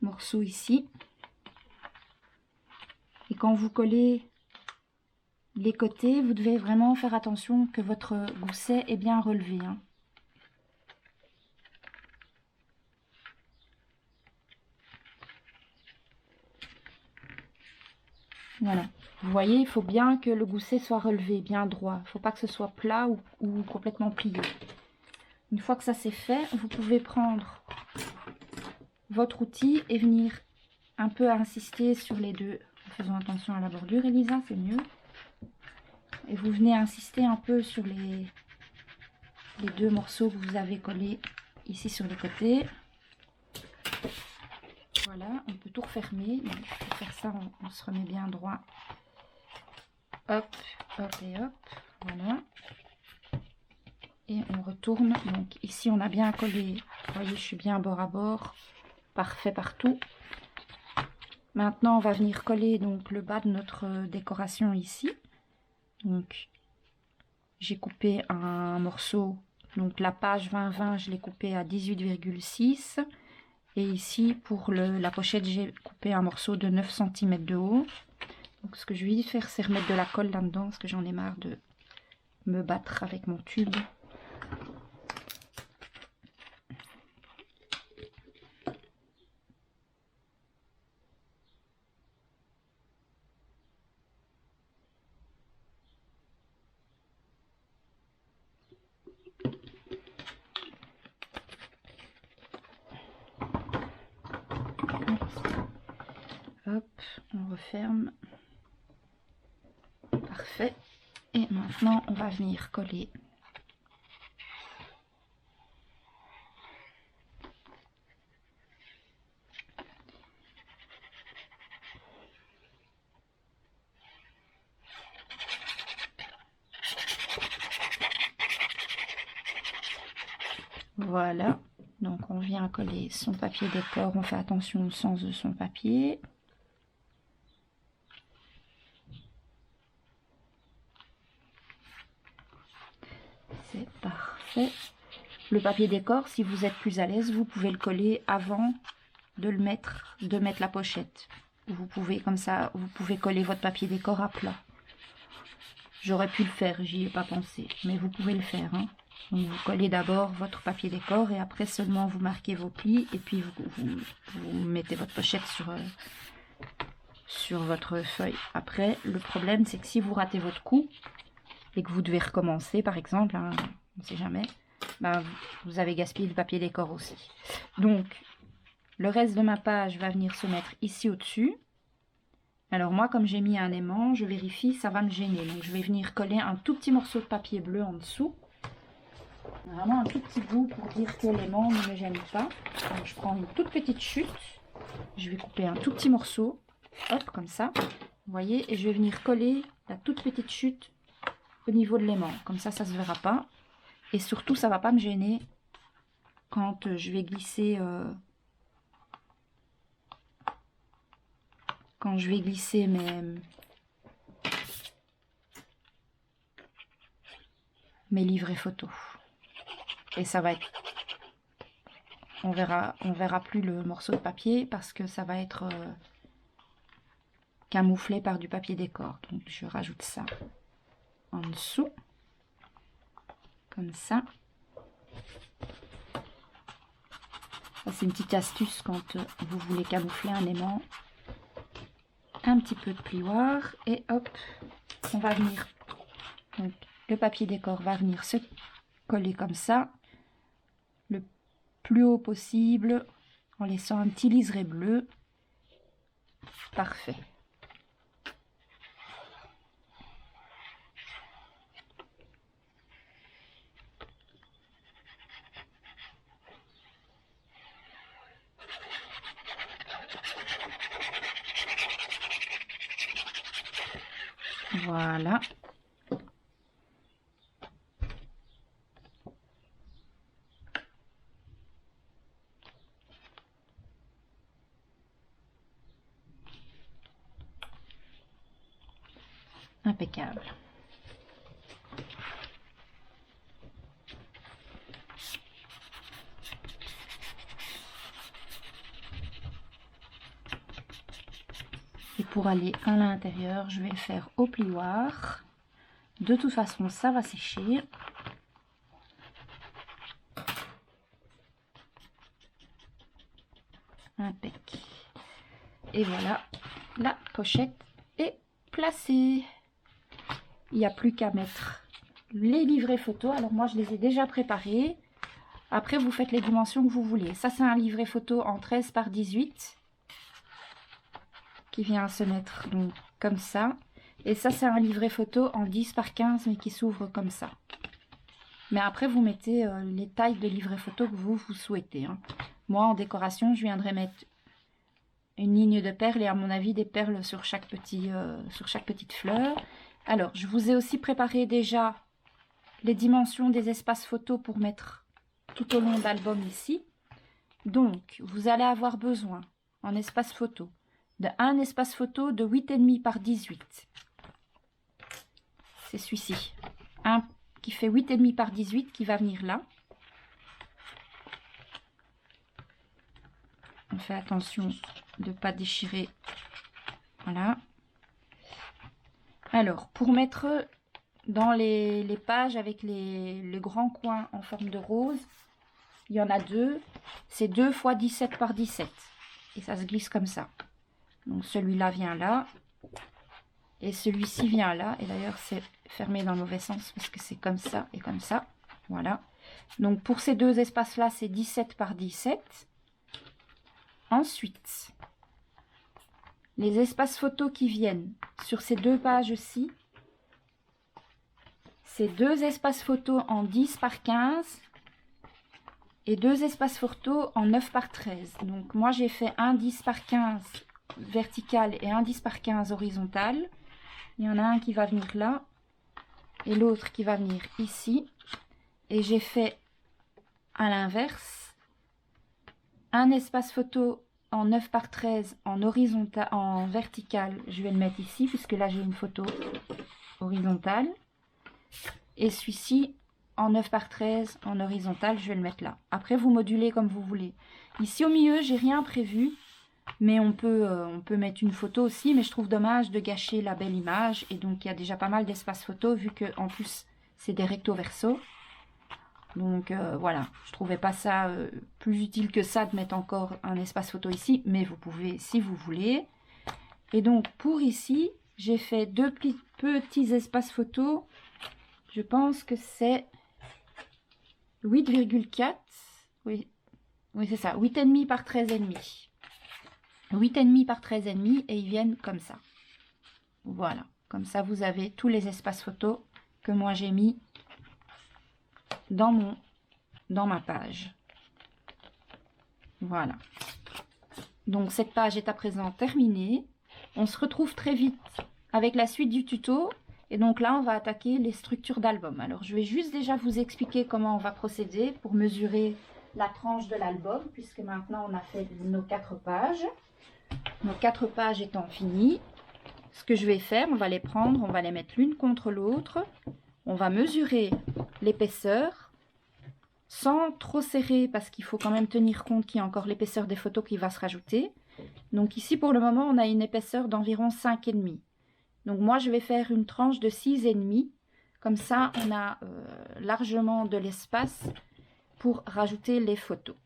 morceau ici. Et quand vous collez les côtés, vous devez vraiment faire attention que votre gousset est bien relevé, hein. Voilà. Vous voyez, il faut bien que le gousset soit relevé, bien droit. Il ne faut pas que ce soit plat ou complètement plié. Une fois que ça c'est fait, vous pouvez prendre votre outil et venir un peu insister sur les deux. En faisant attention à la bordure, Elisa, c'est mieux. Et vous venez insister un peu sur les deux morceaux que vous avez collés ici sur les côtés. Voilà, on peut tout refermer. Donc, pour faire ça, on se remet bien droit. Hop, hop et hop. Voilà. Et on retourne. Donc ici, on a bien collé. Vous voyez, je suis bien bord à bord. Parfait partout. Maintenant, on va venir coller donc le bas de notre décoration ici. Donc, j'ai coupé un morceau. Donc, la page 20-20, je l'ai coupé à 18,6. Et ici, pour la pochette, j'ai coupé un morceau de 9 cm de haut. Donc, ce que je vais faire, c'est remettre de la colle là-dedans, parce que j'en ai marre de me battre avec mon tube. Hop, on referme. Parfait. Et maintenant, on va venir coller. Voilà. Donc, on vient coller son papier décor. On fait attention au sens de son papier. C'est parfait. Le papier décor, si vous êtes plus à l'aise, vous pouvez le coller avant de mettre la pochette. Vous pouvez comme ça, vous pouvez coller votre papier décor à plat. J'aurais pu le faire, j'y ai pas pensé, mais vous pouvez le faire, hein. Donc vous collez d'abord votre papier décor et après seulement vous marquez vos plis et puis vous mettez votre pochette sur votre feuille. Après, le problème c'est que si vous ratez votre coup, et que vous devez recommencer, par exemple, hein, on ne sait jamais, ben, vous avez gaspillé le papier décor aussi. Donc, le reste de ma page va venir se mettre ici au-dessus. Alors moi, comme j'ai mis un aimant, je vérifie, ça va me gêner. Donc, je vais venir coller un tout petit morceau de papier bleu en dessous. Vraiment un tout petit bout pour dire que l'aimant ne me gêne pas. Donc, je prends une toute petite chute. Je vais couper un tout petit morceau. Hop, comme ça. Vous voyez, et je vais venir coller la toute petite chute au niveau de l'aimant. Comme ça, ça ne se verra pas. Et surtout, ça ne va pas me gêner quand je vais glisser... quand je vais glisser mes livrets photos. Et ça va être... On verra plus le morceau de papier parce que ça va être camouflé par du papier décor. Donc je rajoute ça en dessous. Comme ça. Ça c'est une petite astuce quand vous voulez camoufler un aimant. Un petit peu de plioir et hop, on va venir, donc le papier décor va venir se coller comme ça, le plus haut possible, en laissant un petit liseré bleu. Parfait. Voilà. Impeccable. Et pour aller à l'intérieur, je vais le faire au plioir. De toute façon, ça va sécher. Impec. Et voilà, la pochette est placée. Il n'y a plus qu'à mettre les livrets photos. Alors moi, je les ai déjà préparés. Après, vous faites les dimensions que vous voulez. Ça, c'est un livret photo en 13 par 18 qui vient se mettre donc comme ça. Et ça, c'est un livret photo en 10 par 15 mais qui s'ouvre comme ça. Mais après, vous mettez les tailles de livret photo que vous souhaitez. Hein. Moi, en décoration, je viendrai mettre une ligne de perles et à mon avis, des perles sur chaque petite fleur. Alors, je vous ai aussi préparé déjà les dimensions des espaces photos pour mettre tout au long de l'album ici. Donc, vous allez avoir besoin en espace photo d'un espace photo de 8,5 par 18. C'est celui-ci. Un qui fait 8,5 par 18 qui va venir là. On fait attention de ne pas déchirer. Voilà. Alors, pour mettre dans les pages avec le grand coin en forme de rose, il y en a deux. C'est 2 x 17 par 17. Et ça se glisse comme ça. Donc celui-là vient là. Et celui-ci vient là. Et d'ailleurs, c'est fermé dans le mauvais sens parce que c'est comme ça et comme ça. Voilà. Donc pour ces deux espaces-là, c'est 17 par 17. Ensuite, les espaces photos qui viennent sur ces deux pages-ci, c'est 2 espaces photos en 10 par 15 et 2 espaces photos en 9 par 13. Donc moi, j'ai fait un 10 par 15 vertical et un 10 par 15 horizontal. Il y en a un qui va venir là et l'autre qui va venir ici. Et j'ai fait à l'inverse un espace photo en 9 par 13 en horizontal, en vertical. Je vais le mettre ici puisque là j'ai une photo horizontale. Et celui-ci en 9 par 13 en horizontal, je vais le mettre là. Après, vous modulez comme vous voulez. Ici au milieu, j'ai rien prévu. Mais on peut mettre une photo aussi, mais je trouve dommage de gâcher la belle image. Et donc, il y a déjà pas mal d'espace photo, vu que en plus, c'est des recto verso. Donc, voilà, je trouvais pas ça plus utile que ça de mettre encore un espace photo ici. Mais vous pouvez, si vous voulez. Et donc, pour ici, j'ai fait 2 petits espaces photo Je pense que c'est 8,4. Oui, oui c'est ça. 8,5 par 13,5. 8,5 par 13,5 et ils viennent comme ça. Voilà. Comme ça, vous avez tous les espaces photos que moi j'ai mis dans ma page. Voilà. Donc cette page est à présent terminée. On se retrouve très vite avec la suite du tuto. Et donc là, on va attaquer les structures d'album. Alors, je vais juste déjà vous expliquer comment on va procéder pour mesurer la tranche de l'album, puisque maintenant, on a fait nos 4 pages. Nos 4 pages étant finies, ce que je vais faire, on va les prendre, on va les mettre l'une contre l'autre. On va mesurer l'épaisseur sans trop serrer, parce qu'il faut quand même tenir compte qu'il y a encore l'épaisseur des photos qui va se rajouter. Donc ici, pour le moment, on a une épaisseur d'environ 5,5. Donc moi, je vais faire une tranche de 6,5. Comme ça, on a largement de l'espace pour rajouter les photos.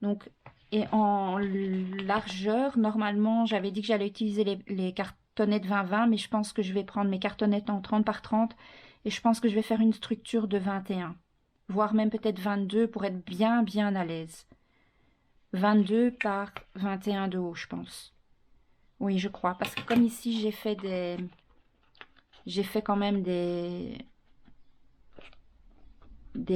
Donc, et en largeur, normalement, j'avais dit que j'allais utiliser les cartonnettes 20-20, mais je pense que je vais prendre mes cartonnettes en 30 par 30. Et je pense que je vais faire une structure de 21, voire même peut-être 22 pour être bien à l'aise. 22 par 21 de haut, je pense. Oui, je crois, parce que comme ici, j'ai fait quand même des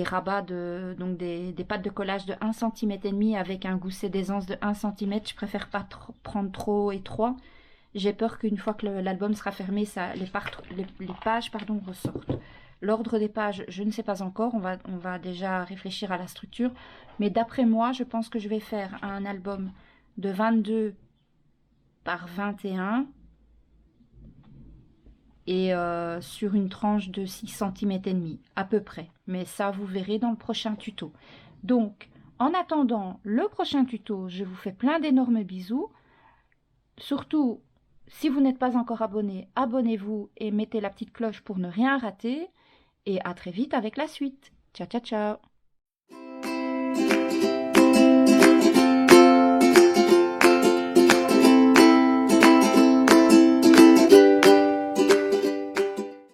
rabats donc des pâtes de collage de 1,5 cm avec un gousset d'aisance de 1 cm. Je préfère pas prendre trop étroit. J'ai peur qu'une fois que l'album sera fermé, les pages ressortent. L'ordre des pages, je ne sais pas encore. On va déjà réfléchir à la structure. Mais d'après moi, je pense que je vais faire un album de 22 par 21 et sur une tranche de 6 cm et demi à peu près. Mais ça, vous verrez dans le prochain tuto. Donc, en attendant le prochain tuto, je vous fais plein d'énormes bisous. Surtout, si vous n'êtes pas encore abonné, abonnez-vous et mettez la petite cloche pour ne rien rater. Et à très vite avec la suite. Ciao, ciao, ciao!